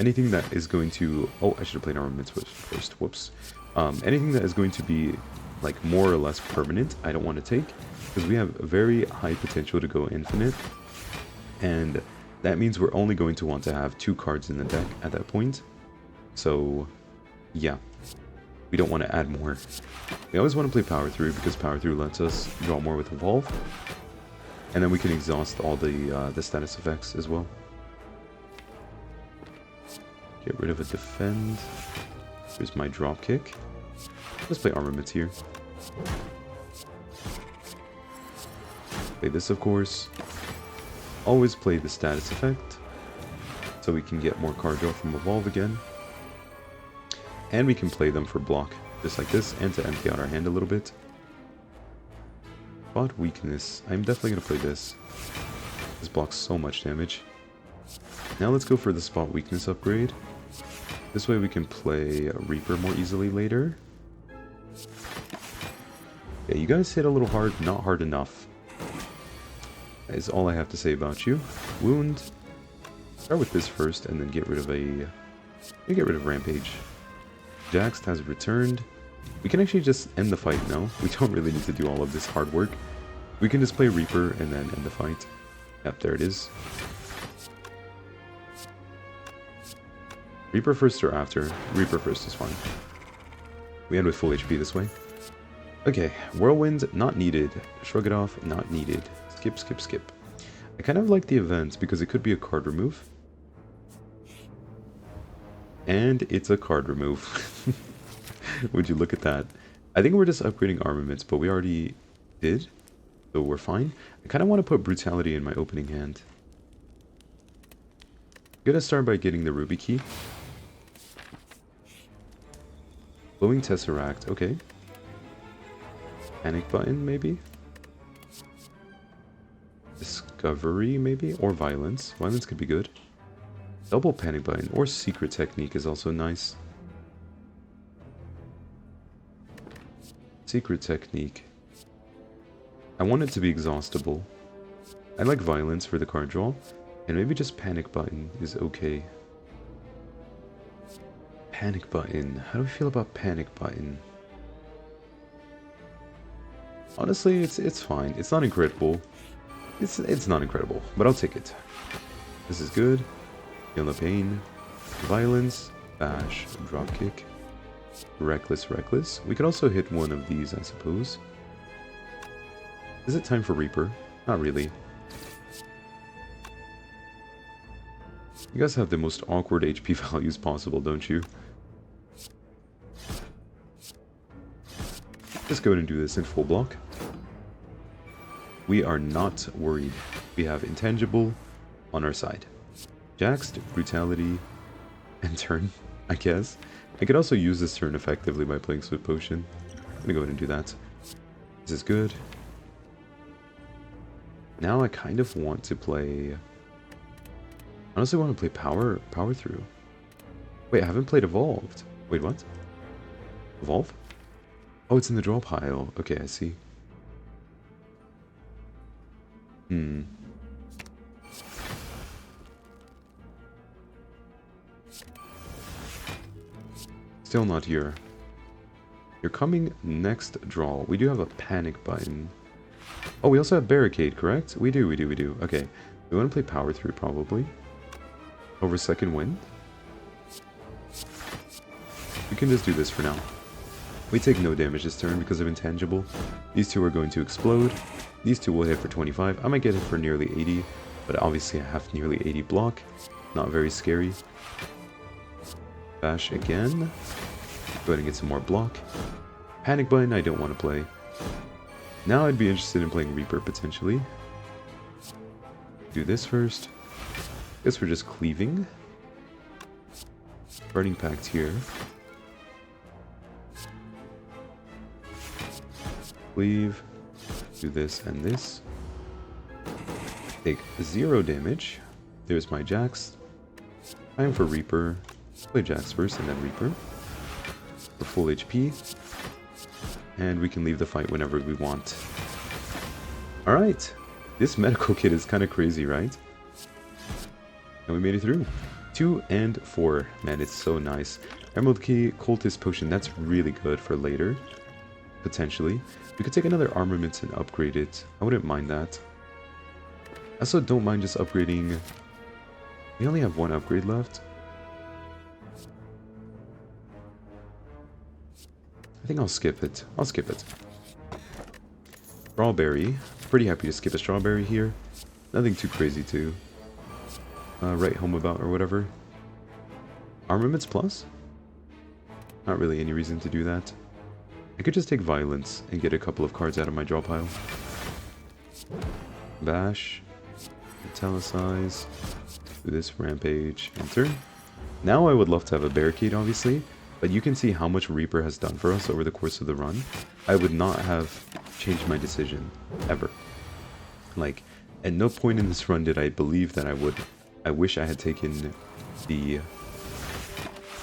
Anything that is going to... Oh, I should have played Armaments first. Whoops. Anything that is going to be like more or less permanent, I don't want to take. Because we have very high potential to go infinite. And that means we're only going to want to have 2 cards in the deck at that point. So, yeah. We don't want to add more. We always want to play Power Through because Power Through lets us draw more with Evolve. And then we can exhaust all the status effects as well. Get rid of a Defend. Here's my Dropkick. Let's play Armaments here. Play this, of course. Always play the status effect, so we can get more card draw from Evolve again. And we can play them for block, just like this, and to empty out our hand a little bit. Spot Weakness. I'm definitely going to play this. This blocks so much damage. Now let's go for the Spot Weakness upgrade. This way we can play Reaper more easily later. Yeah, you guys hit a little hard, not hard enough. That is all I have to say about you. Wound. Start with this first and then get rid of get rid of Rampage. Jax has returned. We can actually just end the fight now. We don't really need to do all of this hard work. We can just play Reaper and then end the fight. Yep, there it is. Reaper first or after? Reaper first is fine. We end with full HP this way. Okay, Whirlwind, not needed. Shrug it off, not needed. Skip, skip, skip. I kind of like the event because it could be a card remove. And it's a card remove. Would you look at that? I think we're just upgrading Armaments, but we already did. So we're fine. I kind of want to put Brutality in my opening hand. I'm gonna start by getting the Ruby Key. Glowing Tesseract, okay. Panic Button, maybe? Discovery, maybe? Or Violence. Violence could be good. Double Panic Button or Secret Technique is also nice. Secret Technique. I want it to be exhaustible. I like Violence for the card draw. And maybe just Panic Button is okay. Panic Button. How do we feel about Panic Button? Honestly, it's fine. It's not incredible. It's not incredible, but I'll take it. This is good. Feel no pain. Violence. Bash. Dropkick. Reckless, Reckless. We could also hit one of these, I suppose. Is it time for Reaper? Not really. You guys have the most awkward HP values possible, don't you? Let's go ahead and do this in full block. We are not worried. We have Intangible on our side. Jax, Brutality, and turn, I guess. I could also use this turn effectively by playing Swift Potion. I'm gonna go ahead and do that. This is good. Now I kind of want to play... I honestly want to play Power Through. Wait, I haven't played Evolved. Wait, what? Evolve? Oh, it's in the draw pile. Okay, I see. Still not here. You're coming next draw. We do have a panic button. Oh, we also have barricade, correct? We do. Okay. We want to play power through probably. Over second wind. We can just do this for now. We take no damage this turn because of intangible. These two are going to explode. These two will hit for 25. I might get hit for nearly 80, but obviously I have nearly 80 block. Not very scary. Bash again. Go ahead and get some more block. Panic button I don't want to play. Now I'd be interested in playing Reaper potentially. Do this first. Guess we're just cleaving. Burning Pact here. Cleave. Do this and this. Take 0 damage. There's my Jax. Time for Reaper. Play Jax first and then Reaper. For full HP. And we can leave the fight whenever we want. Alright. This medical kit is kind of crazy, right? And we made it through. 2 and 4. Man, it's so nice. Emerald Key, Cultist Potion, that's really good for later. Potentially. We could take another armament and upgrade it. I wouldn't mind that. I also don't mind just upgrading. We only have 1 upgrade left. I think I'll skip it. Strawberry. Pretty happy to skip a strawberry here. Nothing too crazy to write home about or whatever. Armaments plus? Not really any reason to do that. I could just take violence and get a couple of cards out of my draw pile. Bash. Italicize. Do this, rampage, enter. Now I would love to have a barricade obviously, but you can see how much Reaper has done for us over the course of the run. I would not have changed my decision, ever. Like, at no point in this run did I believe that I would. I wish I had taken the,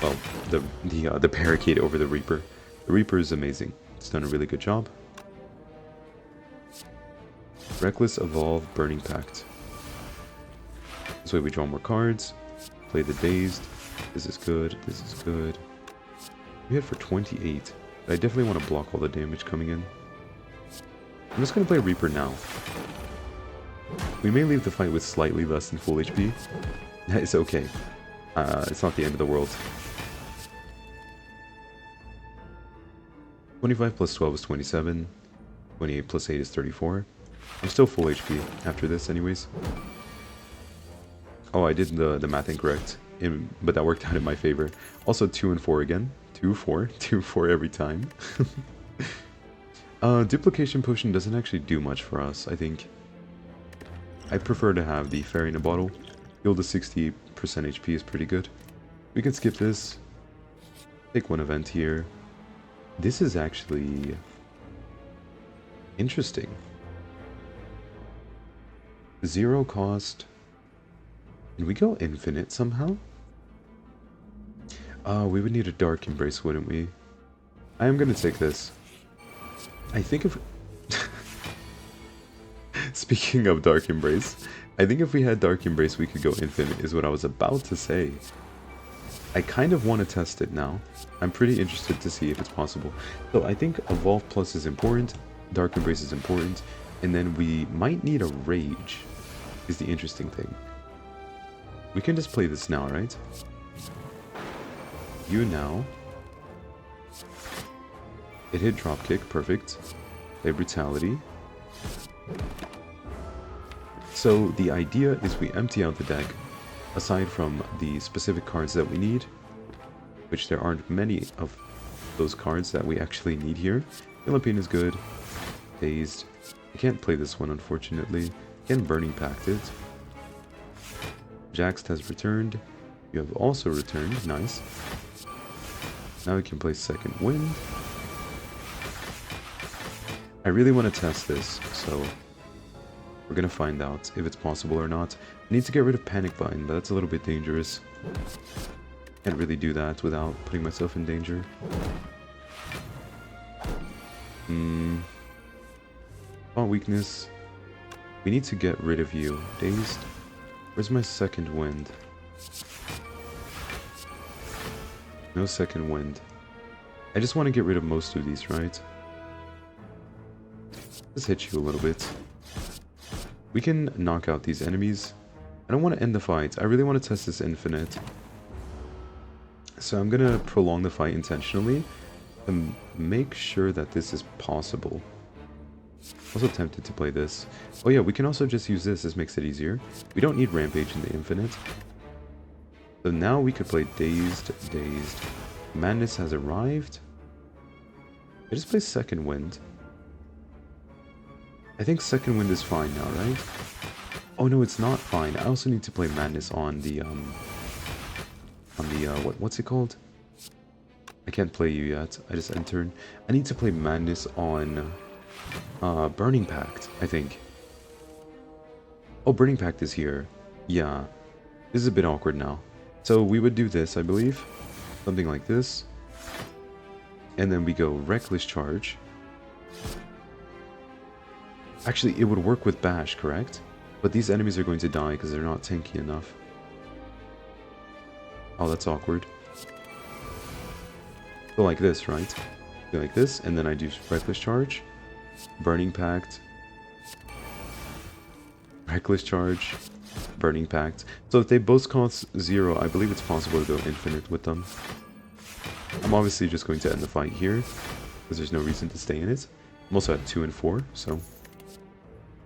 well, the barricade over the Reaper. The Reaper is amazing. It's done a really good job. Reckless Evolve, Burning Pact. This way we draw more cards. Play the Dazed. This is good. This is good. We hit for 28. But I definitely want to block all the damage coming in. I'm just going to play Reaper now. We may leave the fight with slightly less than full HP. It's okay. It's not the end of the world. 25 plus 12 is 27. 28 plus 8 is 34. I'm still full HP after this anyways. Oh, I did the math incorrect. But that worked out in my favor. Also 2 and 4 again. 2, 4. 2, 4 every time. Duplication Potion doesn't actually do much for us, I think. I prefer to have the Fairy in a Bottle. Heal to 60% HP is pretty good. We can skip this. Take 1 event here. This is actually interesting. 0 cost. Can we go infinite somehow? We would need a Dark Embrace, wouldn't we? I am gonna take this. I think if... Speaking of Dark Embrace, I think if we had Dark Embrace we could go infinite, is what I was about to say. I kind of want to test it now. I'm pretty interested to see if it's possible. So I think Evolve Plus is important, Dark Embrace is important, and then we might need a Rage, is the interesting thing. We can just play this now, right? You now. It hit Dropkick, perfect. Play Brutality. So the idea is we empty out the deck, aside from the specific cards that we need, which there aren't many of those cards that we actually need here. Philippine is good. Dazed. I can't play this one, unfortunately. Again, Burning Pact it. Jax has returned. You have also returned. Nice. Now we can play Second Wind. I really want to test this, so we're going to find out if it's possible or not. I need to get rid of Panic Button, but that's a little bit dangerous. Can't really do that without putting myself in danger. Thought Weakness. We need to get rid of you. Dazed. Where's my Second Wind? No Second Wind. I just want to get rid of most of these, right? Just hit you a little bit. We can knock out these enemies. I don't want to end the fight. I really want to test this infinite. So I'm going to prolong the fight intentionally and make sure that this is possible. Also tempted to play this. Oh yeah, we can also just use this. This makes it easier. We don't need Rampage in the infinite. So now we could play Dazed. Madness has arrived. I just play Second Wind. I think Second Wind is fine now, right? Oh no, it's not fine. I also need to play Madness on the what's it called? I can't play you yet. I just entered. I need to play Madness on Burning Pact, I think. Oh, Burning Pact is here. Yeah. This is a bit awkward now. So we would do this, I believe. Something like this. And then we go Reckless Charge. Actually, it would work with Bash, correct? But these enemies are going to die because they're not tanky enough. Oh, that's awkward. So like this, right? Go like this, and then I do Reckless Charge. Burning Pact. Reckless Charge. Burning Pact. So if they both cost 0, I believe it's possible to go infinite with them. I'm obviously just going to end the fight here, because there's no reason to stay in it. I'm also at 2 and 4, so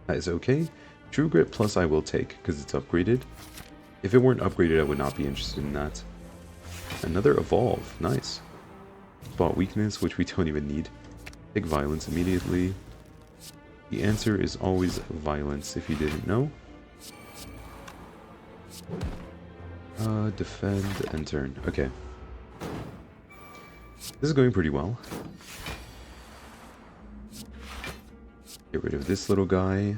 that is okay. True Grit Plus I will take, because it's upgraded. If it weren't upgraded, I would not be interested in that. Another Evolve. Nice. Spot Weakness, which we don't even need. Take Violence immediately. The answer is always Violence, if you didn't know. Defend and turn. Okay. This is going pretty well. Get rid of this little guy.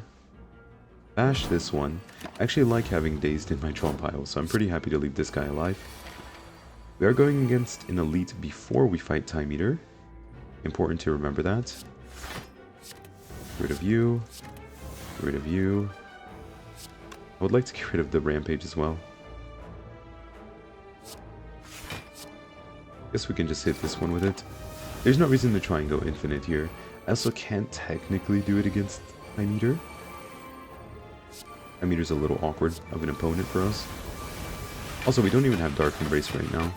Bash this one. I actually like having Dazed in my draw pile, so I'm pretty happy to leave this guy alive. We are going against an elite before we fight Time Eater. Important to remember that. Get rid of you. Get rid of you. I would like to get rid of the Rampage as well. Guess we can just hit this one with it. There's no reason to try and go infinite here. I also can't technically do it against Time Eater. Time Eater's a little awkward of an opponent for us. Also, we don't even have Dark Embrace right now.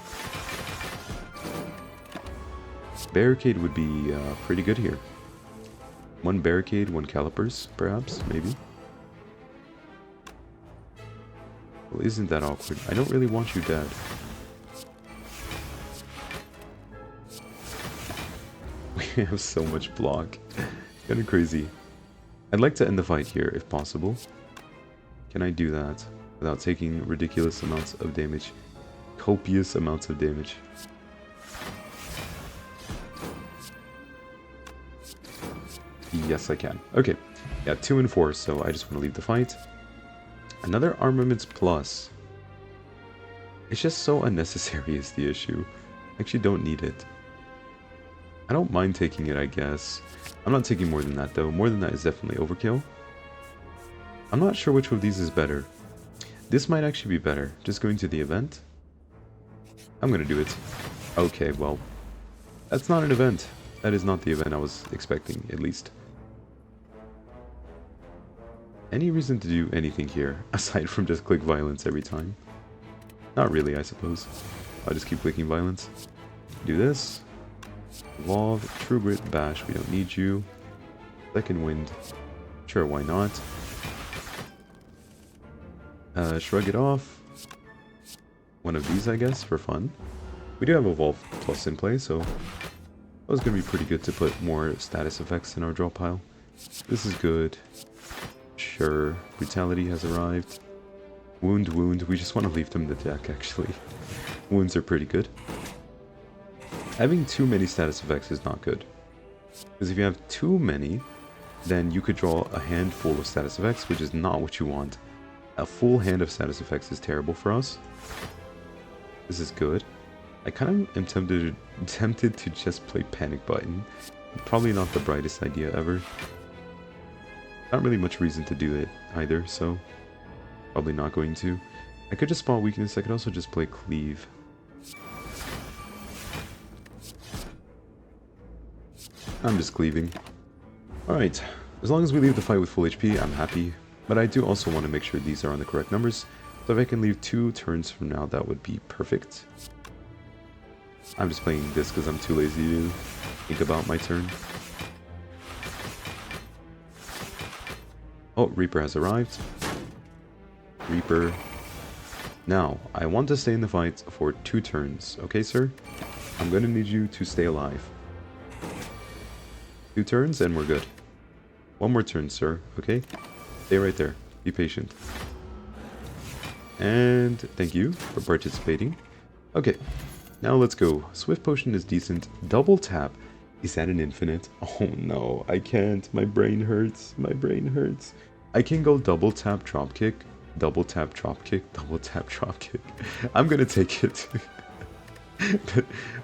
Barricade would be pretty good here. One Barricade, one Calipers, perhaps, maybe. Well, isn't that awkward? I don't really want you dead. We have so much block. Kind of crazy. I'd like to end the fight here, if possible. Can I do that without taking ridiculous amounts of damage? Copious amounts of damage. Yes, I can. Okay. Yeah, 2 and 4, so I just want to leave the fight. Another Armaments Plus. It's just so unnecessary is the issue. I actually don't need it. I don't mind taking it, I guess. I'm not taking more than that, though. More than that is definitely overkill. I'm not sure which of these is better. This might actually be better. Just going to the event. I'm going to do it. Okay, well, that's not an event. That is not the event I was expecting, at least. Any reason to do anything here, aside from just click Violence every time? Not really, I suppose. I'll just keep clicking Violence. Do this. Evolve, True Grit, Bash, we don't need you. Second Wind, sure, why not? Shrug it off. One of these, I guess, for fun. We do have Evolve Plus in play, so that was going to be pretty good to put more status effects in our draw pile. This is good. Sure, Brutality has arrived. Wound, we just want to leave them in the deck, actually. Wounds are pretty good. Having too many status effects is not good. Because if you have too many, then you could draw a handful of status effects, which is not what you want. A full hand of status effects is terrible for us. This is good. I kind of am tempted to just play Panic Button. Probably not the brightest idea ever. Not really much reason to do it either, so probably not going to. I could just spot Weakness. I could also just play Cleave. I'm just cleaving. Alright, as long as we leave the fight with full HP, I'm happy. But I do also want to make sure these are on the correct numbers. So if I can leave 2 turns from now, that would be perfect. I'm just playing this because I'm too lazy to think about my turn. Oh, Reaper has arrived. Reaper. Now, I want to stay in the fight for 2 turns. Okay, sir? I'm going to need you to stay alive. 2 turns and we're good. 1 more turn, sir. Okay? Stay right there. Be patient. And thank you for participating. Okay. Now let's go. Swift Potion is decent. Double tap. Is that an infinite? Oh no, I can't. My brain hurts. My brain hurts. I can go double tap drop kick. Double tap drop kick. Double tap drop kick. I'm gonna take it.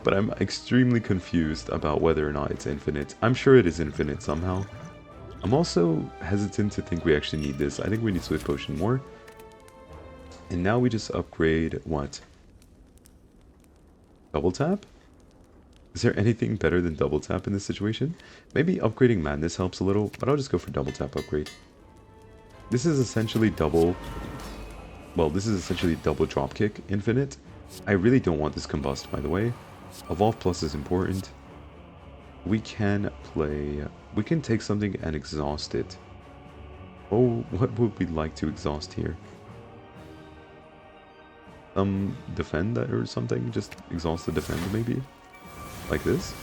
but I'm extremely confused about whether or not it's infinite. I'm sure it is infinite somehow. I'm also hesitant to think we actually need this. I think we need Swift Potion more. And now we just upgrade what? Double tap? Is there anything better than double tap in this situation? Maybe upgrading Madness helps a little, but I'll just go for double tap upgrade. This is essentially double... Well, this is essentially double dropkick infinite. I really don't want this combust, by the way. Evolve Plus is important. We can play... We can take something and exhaust it. Oh, what would we like to exhaust here? Defend that or something? Just exhaust the defend, maybe? Like this?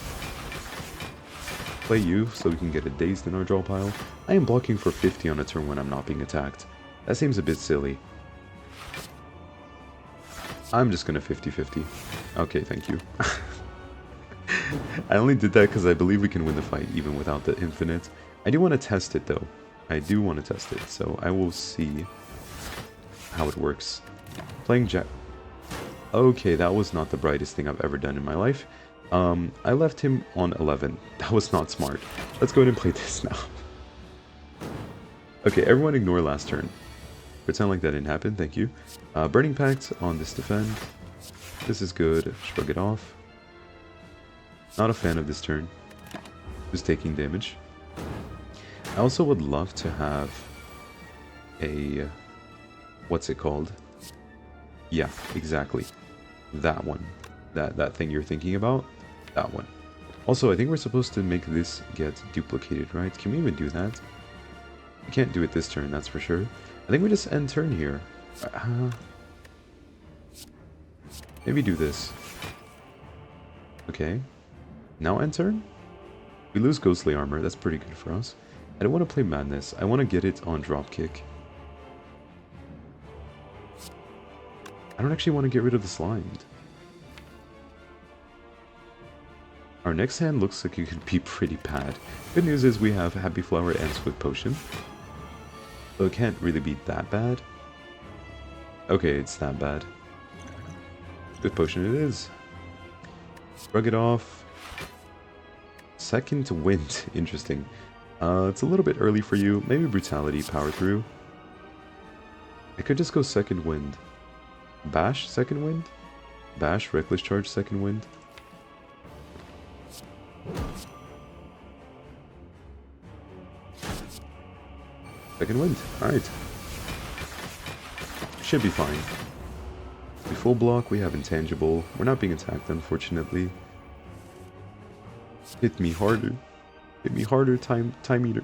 Play you, so we can get a dazed in our draw pile. I am blocking for 50 on a turn when I'm not being attacked. That seems a bit silly. I'm just gonna 50-50. Okay, thank you. I only did that because I believe we can win the fight even without the infinite. I do want to test it though. I do want to test it, so I will see how it works. Playing Jack... Okay, that was not the brightest thing I've ever done in my life. I left him on 11. That was not smart. Let's go ahead and play this now. Okay, everyone ignore last turn. Pretend like that didn't happen, thank you. Burning Pact on this defend. This is good. Shrug it off. Not a fan of this turn. Just taking damage. I also would love to have a... What's it called? Yeah, exactly. That one. That thing you're thinking about. That one. Also, I think we're supposed to make this get duplicated, right? Can we even do that? We can't do it this turn, that's for sure. I think we just end turn here. Maybe do this. Okay. Now end turn? We lose Ghostly Armor, that's pretty good for us. I don't want to play Madness, I want to get it on Dropkick. I don't actually want to get rid of the Slimed. Our next hand looks like it could be pretty bad. Good news is we have Happy Flower and Swift Potion. So it can't really be that bad. Okay, it's that bad. Swift Potion it is. Shrug it off. Second Wind, interesting. It's a little bit early for you. Maybe Brutality, Power Through. I could just go Second Wind. Bash, Second Wind? Bash, Reckless Charge, Second Wind. Second Wind, alright. Should be fine. We full block, we have Intangible. We're not being attacked, unfortunately. Hit me harder. Hit me harder, time eater.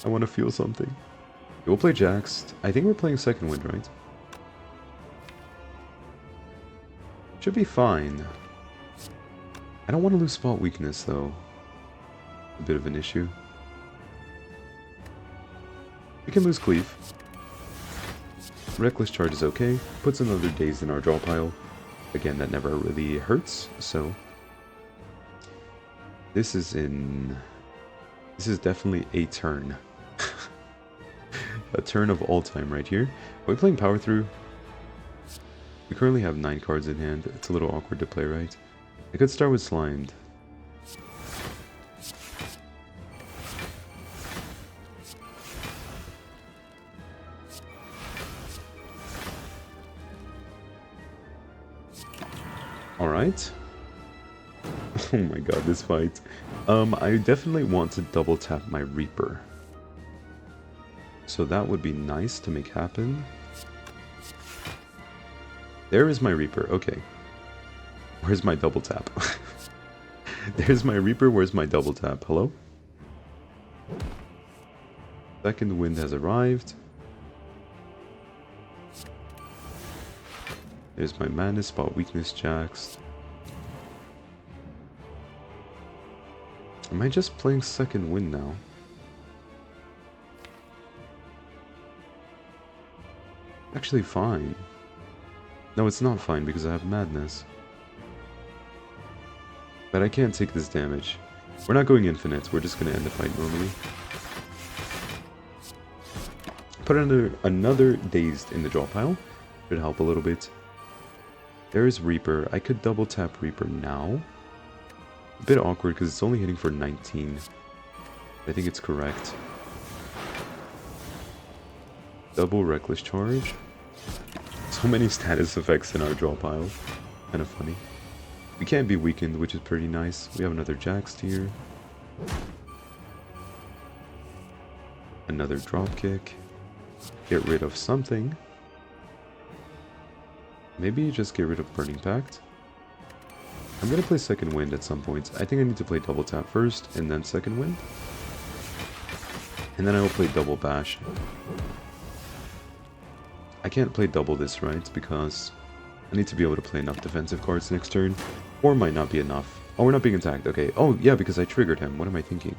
I want to feel something. We'll play Jax. I think we're playing Second Wind, right? Should be fine. I don't want to lose Spot Weakness, though. A bit of an issue. We can lose Cleave. Reckless Charge is okay. Puts another Daze in our draw pile. Again, that never really hurts, so... This is definitely a turn. A turn of all time right here. Are we playing Power Through? We currently have 9 cards in hand. It's a little awkward to play, right? I could start with Slimed. Alright. Oh my god, this fight. I definitely want to double tap my Reaper. So that would be nice to make happen. There is my Reaper, okay. Where's my double tap? There's my Reaper, where's my double tap? Hello? Second wind has arrived. There's my Madness, spot weakness Jax. Am I just playing second wind now? Actually fine. No, it's not fine because I have Madness. But I can't take this damage. We're not going infinite, we're just gonna end the fight normally. Put another Dazed in the draw pile. Should help a little bit. There is Reaper. I could double tap Reaper now. A bit awkward because it's only hitting for 19. I think it's correct. Double Reckless Charge. So many status effects in our draw pile. Kind of funny. We can't be weakened, which is pretty nice. We have another Jax here. Another Dropkick. Get rid of something. Maybe just get rid of Burning Pact. I'm gonna play second wind at some point. I think I need to play double tap first, and then second wind. And then I will play double bash. I can't play double this, right? Because I need to be able to play enough defensive cards next turn. Or might not be enough. Oh, we're not being attacked. Okay. Oh, yeah, because I triggered him. What am I thinking?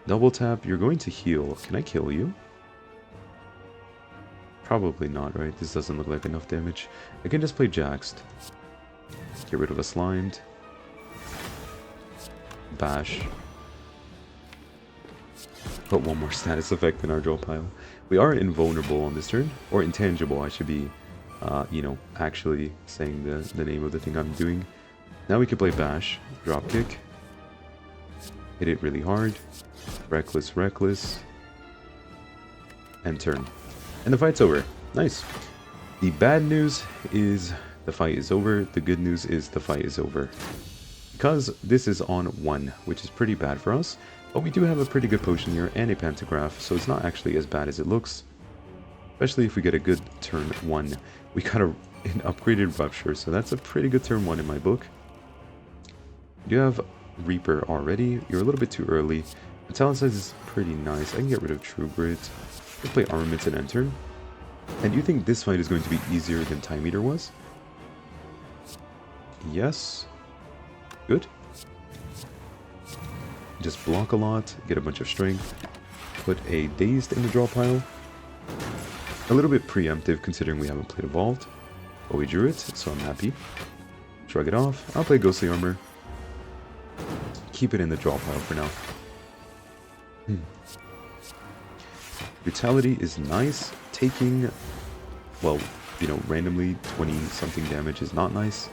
Double tap. You're going to heal. Can I kill you? Probably not, right? This doesn't look like enough damage. I can just play Jaxed. Get rid of a Slimed. Bash. Put one more status effect in our draw pile. We are invulnerable on this turn. Or intangible, I should be, you know, actually saying the name of the thing I'm doing. Now we can play Bash. Dropkick. Hit it really hard. Reckless, Reckless. And turn. And the fight's over. Nice. The bad news is the fight is over. The good news is the fight is over. Because this is on 1, which is pretty bad for us. But we do have a pretty good potion here and a pantograph, so it's not actually as bad as it looks. Especially if we get a good turn 1. We got an upgraded Rupture, so that's a pretty good turn 1 in my book. You have Reaper already. You're a little bit too early. Metallicize is pretty nice. I can get rid of True Grit. Let's play Armaments and enter. And you think this fight is going to be easier than Time Eater was? Yes. Good. Just block a lot, get a bunch of strength. Put a Dazed in the draw pile. A little bit preemptive considering we haven't played Evolved. But we drew it, so I'm happy. Shrug it off. I'll play Ghostly Armor. Keep it in the draw pile for now. Brutality is nice. Taking, well, you know, randomly 20 something damage is not nice.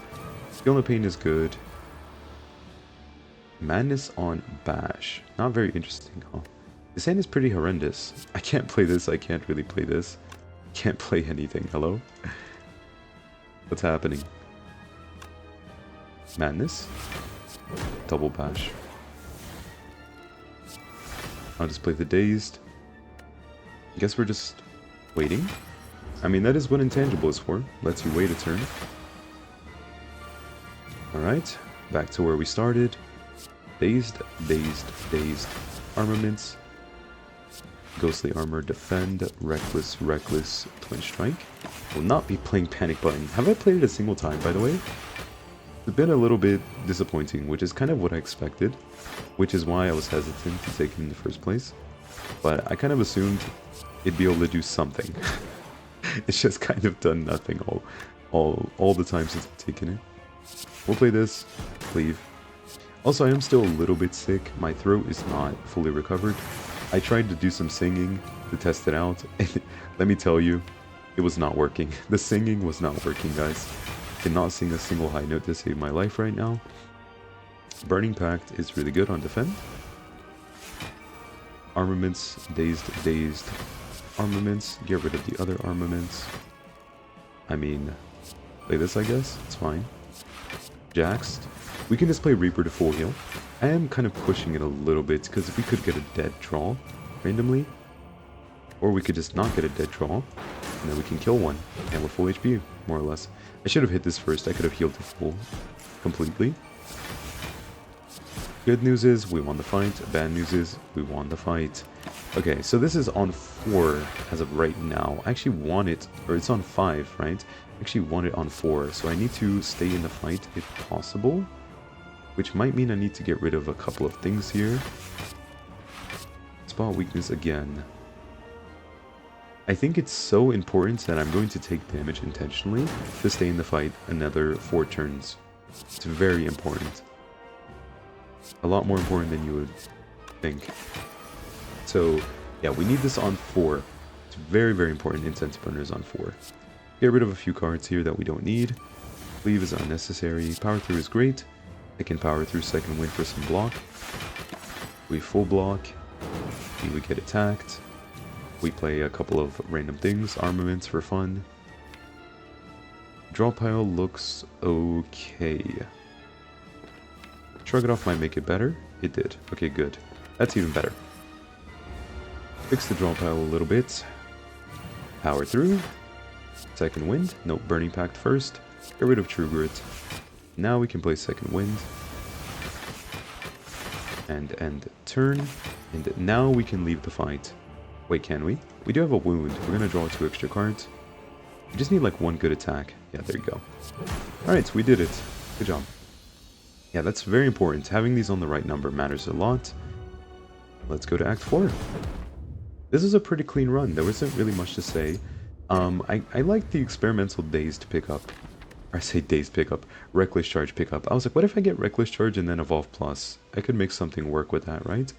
Skill no Pain is good. Madness on Bash. Not very interesting, huh? This hand is pretty horrendous. I can't play this. I can't really play this. Can't play anything. Hello? What's happening? Madness. Double Bash. I'll just play the Dazed. I guess we're just waiting. I mean, that is what Intangible is for. Lets you wait a turn. Alright, back to where we started. Dazed, Dazed, Dazed. Armaments. Ghostly Armor, Defend. Reckless, Reckless, Twin Strike. Will not be playing Panic Button. Have I played it a single time, by the way? It's been a little bit disappointing, which is kind of what I expected. Which is why I was hesitant to take it in the first place. But I kind of assumed it'd be able to do something. It's just kind of done nothing all the time since I've taken it. We'll play this. Leave. Also, I am still a little bit sick. My throat is not fully recovered. I tried to do some singing to test it out, and let me tell you, it was not working. The singing was not working, guys. I cannot sing a single high note to save my life right now. Burning Pact is really good on defend. Armaments, Dazed, Dazed. Armaments, get rid of the other armaments. I mean, play this, I guess. It's fine. Jaxed. We can just play Reaper to full heal. I am kind of pushing it a little bit because we could get a dead draw randomly. Or we could just not get a dead draw, and then we can kill one, and we're full HP, more or less. I should have hit this first. I could have healed the full completely. Good news is we won the fight. Bad news is we won the fight. Okay, so this is on 4 as of right now. I actually want it, or it's on 5, right? I actually want it on 4, so I need to stay in the fight if possible, which might mean I need to get rid of a couple of things here. Spot weakness again. I think it's so important that I'm going to take damage intentionally to stay in the fight another 4 turns. It's very important. A lot more important than you would think. So, yeah, we need this on 4. It's very, very important incense burners on 4. Get rid of a few cards here that we don't need. Cleave is unnecessary. Power through is great. I can power through second wind for some block. We full block. We get attacked. We play a couple of random things, armaments for fun. Draw pile looks okay. Shrug it off might make it better. It did. Okay, good. That's even better. Fix the draw pile a little bit. Power through. Second wind. Nope, burning pact first. Get rid of true grit. Now we can play second wind. And end turn. And now we can leave the fight. Wait, can we? We do have a wound. We're going to draw 2 extra cards. We just need like 1 good attack. Yeah, there you go. Alright, so we did it. Good job. Yeah, that's very important. Having these on the right number matters a lot. Let's go to Act 4. This is a pretty clean run. There wasn't really much to say. I like the experimental dazed pickup. Or I say dazed pickup. Reckless charge pickup. I was like, what if I get reckless charge and then evolve plus? I could make something work with that, right?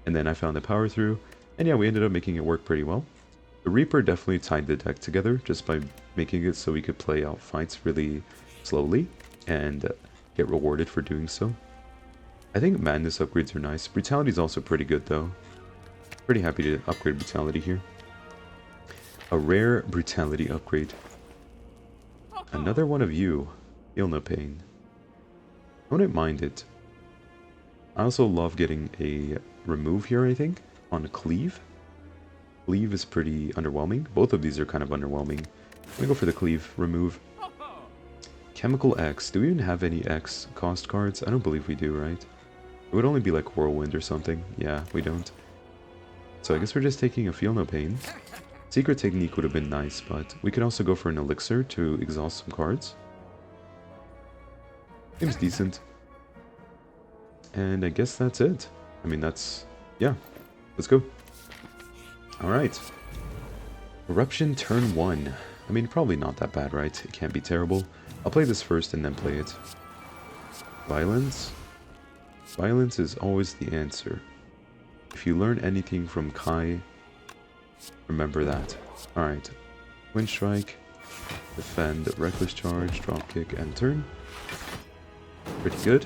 And then I found the power through. And yeah, we ended up making it work pretty well. The Reaper definitely tied the deck together just by making it so we could play out fights really slowly and get rewarded for doing so. I think Madness upgrades are nice. Brutality is also pretty good though. Pretty happy to upgrade Brutality here. A rare Brutality upgrade. Another one of you. Feel no pain. I wouldn't mind it. I also love getting a remove here, I think. On Cleave. Cleave is pretty underwhelming. Both of these are kind of underwhelming. I'm gonna go for the Cleave. Remove. Chemical X. Do we even have any X cost cards? I don't believe we do, right? It would only be like Whirlwind or something. Yeah, we don't. So I guess we're just taking a Feel No Pain. Secret Technique would have been nice, but we could also go for an Elixir to exhaust some cards. Seems decent. And I guess that's it. I mean, that's... yeah. Let's go. Alright. Eruption turn 1. I mean, probably not that bad, right? It can't be terrible. I'll play this first and then play it. Violence. Violence is always the answer. If you learn anything from Kai, remember that. Alright. Wind Strike. Defend. Reckless Charge. Dropkick. End turn. Pretty good.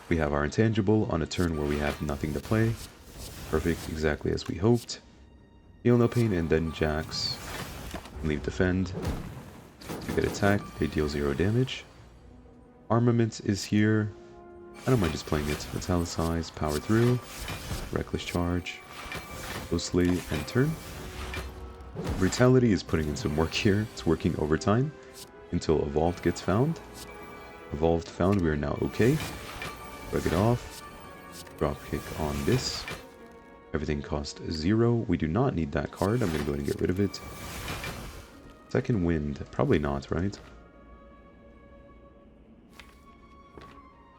We have our Intangible on a turn where we have nothing to play. Perfect, exactly as we hoped. Feel No Pain and then Jax. Leave Defend. To get attacked, they deal 0 damage. Armament is here. I don't mind just playing it. Metalicize, Power Through, Reckless Charge, Closely, and turn. Brutality is putting in some work here. It's working overtime until Evolved gets found. Evolved found, we are now okay. Rug it off. Dropkick on this. Everything cost 0. We do not need that card. I'm going to go ahead and get rid of it. Second Wind. Probably not, right?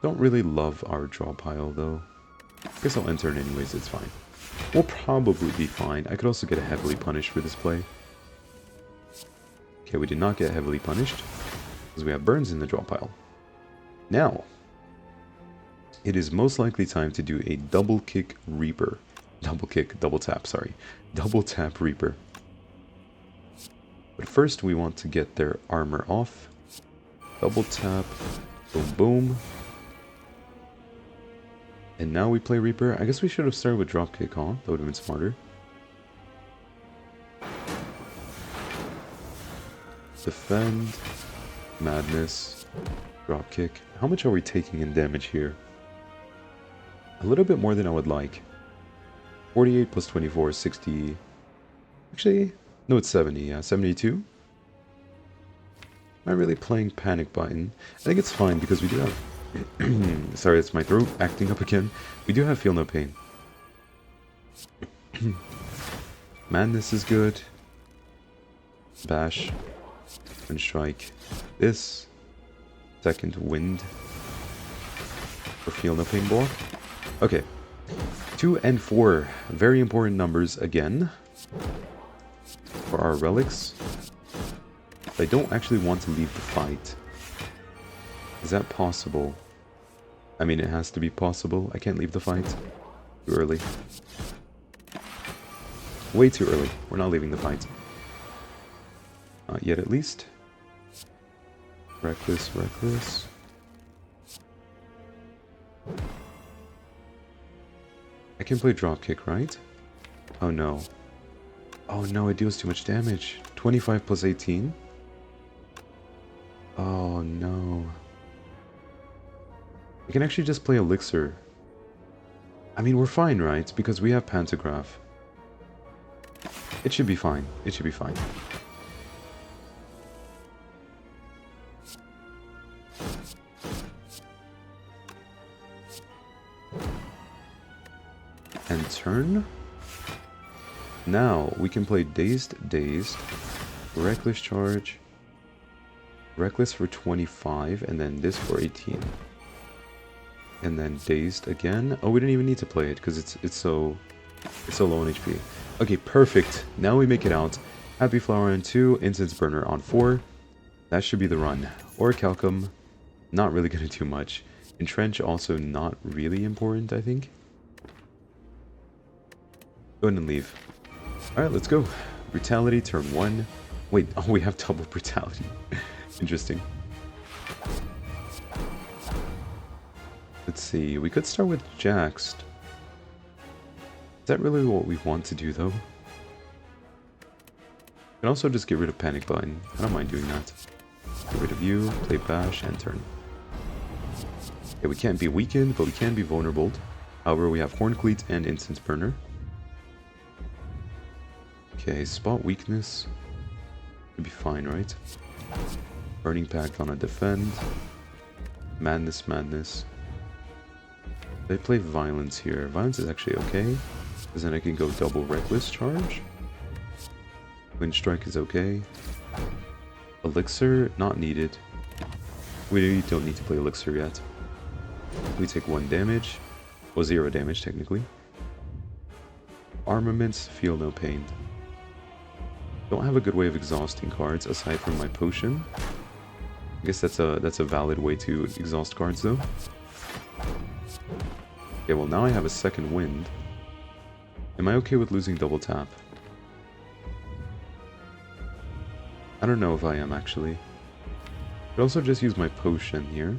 Don't really love our draw pile, though. Guess I'll enter it anyways. It's fine. We'll probably be fine. I could also get a Heavily Punished for this play. Okay, we did not get Heavily Punished because we have Burns in the draw pile. Now, it is most likely time to do a double kick Reaper. Double tap, sorry. Double tap Reaper. But first we want to get their armor off. Double tap, boom boom. And now we play Reaper. I guess we should have started with Dropkick, huh? That would have been smarter. Defend, Madness, Dropkick. How much are we taking in damage here? A little bit more than I would like. 48 plus 24 is 60. Actually, no, it's 70. Yeah, 72. Am I really playing Panic Button? I think it's fine because we do have... Sorry, it's my throat acting up again. We do have Feel No Pain. Madness is good. Bash. And Strike. This. Second Wind. For Feel No Pain block. Okay. 2 and 4. Very important numbers again. For our relics. I don't actually want to leave the fight. Is that possible? I mean, it has to be possible. I can't leave the fight. Too early. Way too early. We're not leaving the fight. Not yet, at least. Reckless, reckless. I can play dropkick, right? Oh no. Oh no, it deals too much damage. 25 plus 18. Oh no. I can actually just play Elixir. I mean, we're fine, right? Because we have Pantograph. It should be fine. It should be fine. And turn. Now we can play Dazed, Dazed, Reckless Charge, Reckless for 25, and then this for 18. And then Dazed again. Oh, we didn't even need to play it because it's so low on HP. Okay, perfect. Now we make it out. Happy Flower on 2, Incense Burner on 4. That should be the run. Orichalcum, not really gonna do much. Entrench also not really important, I think. Go ahead and leave. Alright, let's go. Brutality, turn 1. Wait, oh, we have double Brutality. Interesting. Let's see, we could start with Jaxed. Is that really what we want to do, though? We can also just get rid of Panic Button. I don't mind doing that. Get rid of you, play Bash, and turn. Okay, we can't be weakened, but we can be vulnerable. However, we have Horncleat and Incense Burner. Okay, spot weakness. Should be fine, right? Burning Pact on a defend. Madness, madness. They play Violence here. Violence is actually okay, because then I can go double Reckless Charge. Wind Strike is okay. Elixir, not needed. We don't need to play Elixir yet. We take 1 damage. Well, 0 damage, technically. Armaments, Feel No Pain. Don't have a good way of exhausting cards aside from my potion. I guess that's a valid way to exhaust cards, though. Okay, well now I have a second wind. Am I okay with losing double tap? I don't know if I am, actually. I could also just use my potion here.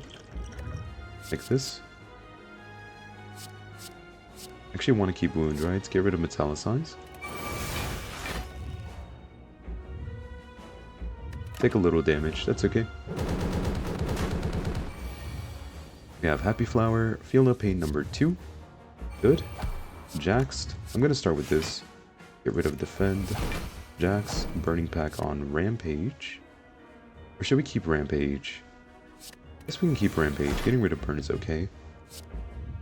Like this. Actually want to keep wound, right? Get rid of Metallicize. Take a little damage, that's okay. We have Happy Flower, Feel No Pain number 2. Good. Jaxed. I'm going to start with this. Get rid of Defend. Jax. Burning Pack on Rampage. Or should we keep Rampage? I guess we can keep Rampage. Getting rid of Burn is okay.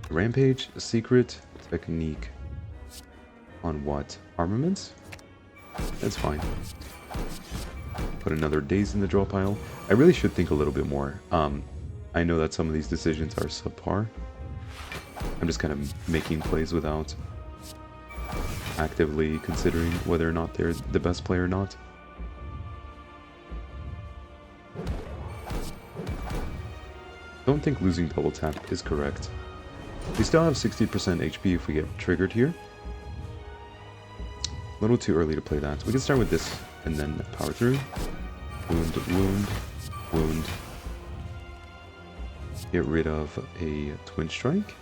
Rampage, Secret, Technique. On what? Armaments? That's fine. Put another Daze in the draw pile. I really should think a little bit more. I know that some of these decisions are subpar. I'm just kind of making plays without actively considering whether or not they're the best play or not. Don't think losing double tap is correct. We still have 60% HP if we get triggered here. A little too early to play that. We can start with this and then power through. Wound, wound, wound. Get rid of a Twin Strike.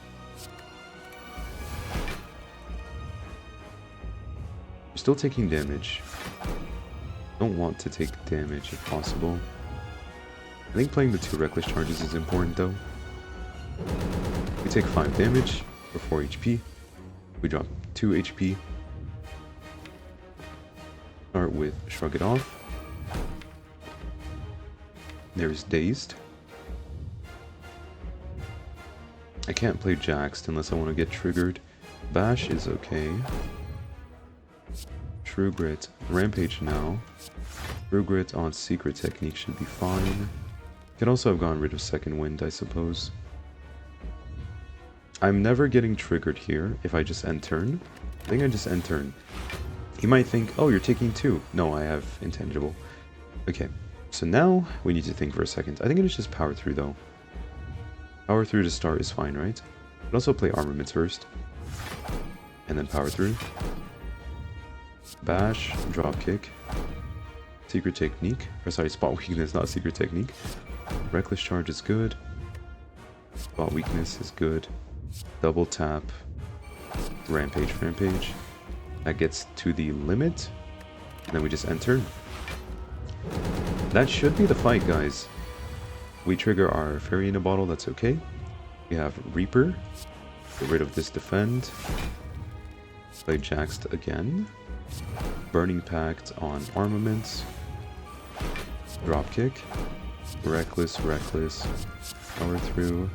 We're still taking damage. Don't want to take damage if possible. I think playing the 2 Reckless Charges is important though. We take 5 damage. for 4 HP. We drop 2 HP. Start with Shrug It Off. There's Dazed. I can't play Jaxed unless I want to get triggered. Bash is okay. True Grit. Rampage now. True Grit on Secret Technique should be fine. Could also have gotten rid of Second Wind, I suppose. I'm never getting triggered here if I just end turn. I think I just end turn. You might think, oh, you're taking 2. No, I have Intangible. Okay, so now we need to think for a second. I think it's just Power Through, though. Power Through to start is fine, right? But also play Armaments first. And then Power Through. Bash, Drop Kick. Secret Technique. Or sorry, Spot Weakness, not Secret Technique. Reckless Charge is good. Spot Weakness is good. Double Tap. Rampage. That gets to the limit. And then we just enter. That should be the fight, guys. We trigger our Fairy in a Bottle, that's okay. We have Reaper. Get rid of this Defend. Play Jaxed again. Burning Pact on Armaments. Dropkick. Reckless. Power Through.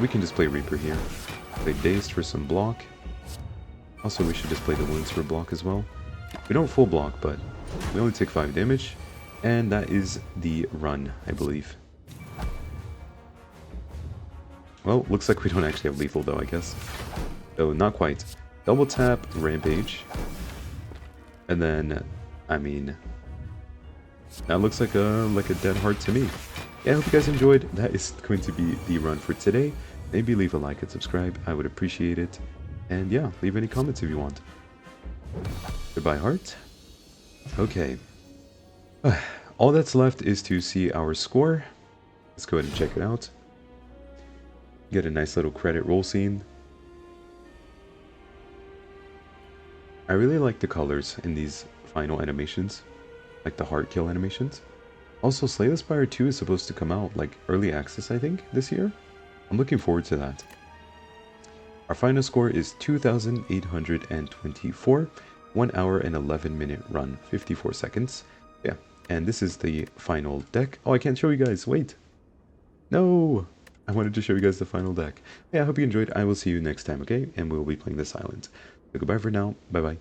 We can just play Reaper here. Play Dazed for some block. Also, we should just play the Wounds for block as well. We don't full block, but we only take 5 damage. And that is the run, I believe. Well, looks like we don't actually have lethal though, I guess. So, not quite. Double tap, Rampage. And then, I mean, that looks like a dead heart to me. Yeah, I hope you guys enjoyed. That is going to be the run for today. Maybe leave a like and subscribe. I would appreciate it. And yeah, leave any comments if you want. Goodbye, heart. Okay. All that's left is to see our score. Let's go ahead and check it out. Get a nice little credit roll scene. I really like the colors in these final animations. Like the heart kill animations. Also, Slay the Spire 2 is supposed to come out, like, early access, I think, this year? I'm looking forward to that. Our final score is 2,824. 1 hour and 11 minute run. 54 seconds. Yeah, and this is the final deck. Oh, I can't show you guys. Wait. No! I wanted to show you guys the final deck. Yeah, I hope you enjoyed. I will see you next time, okay? And we'll be playing this island. So goodbye for now. Bye-bye.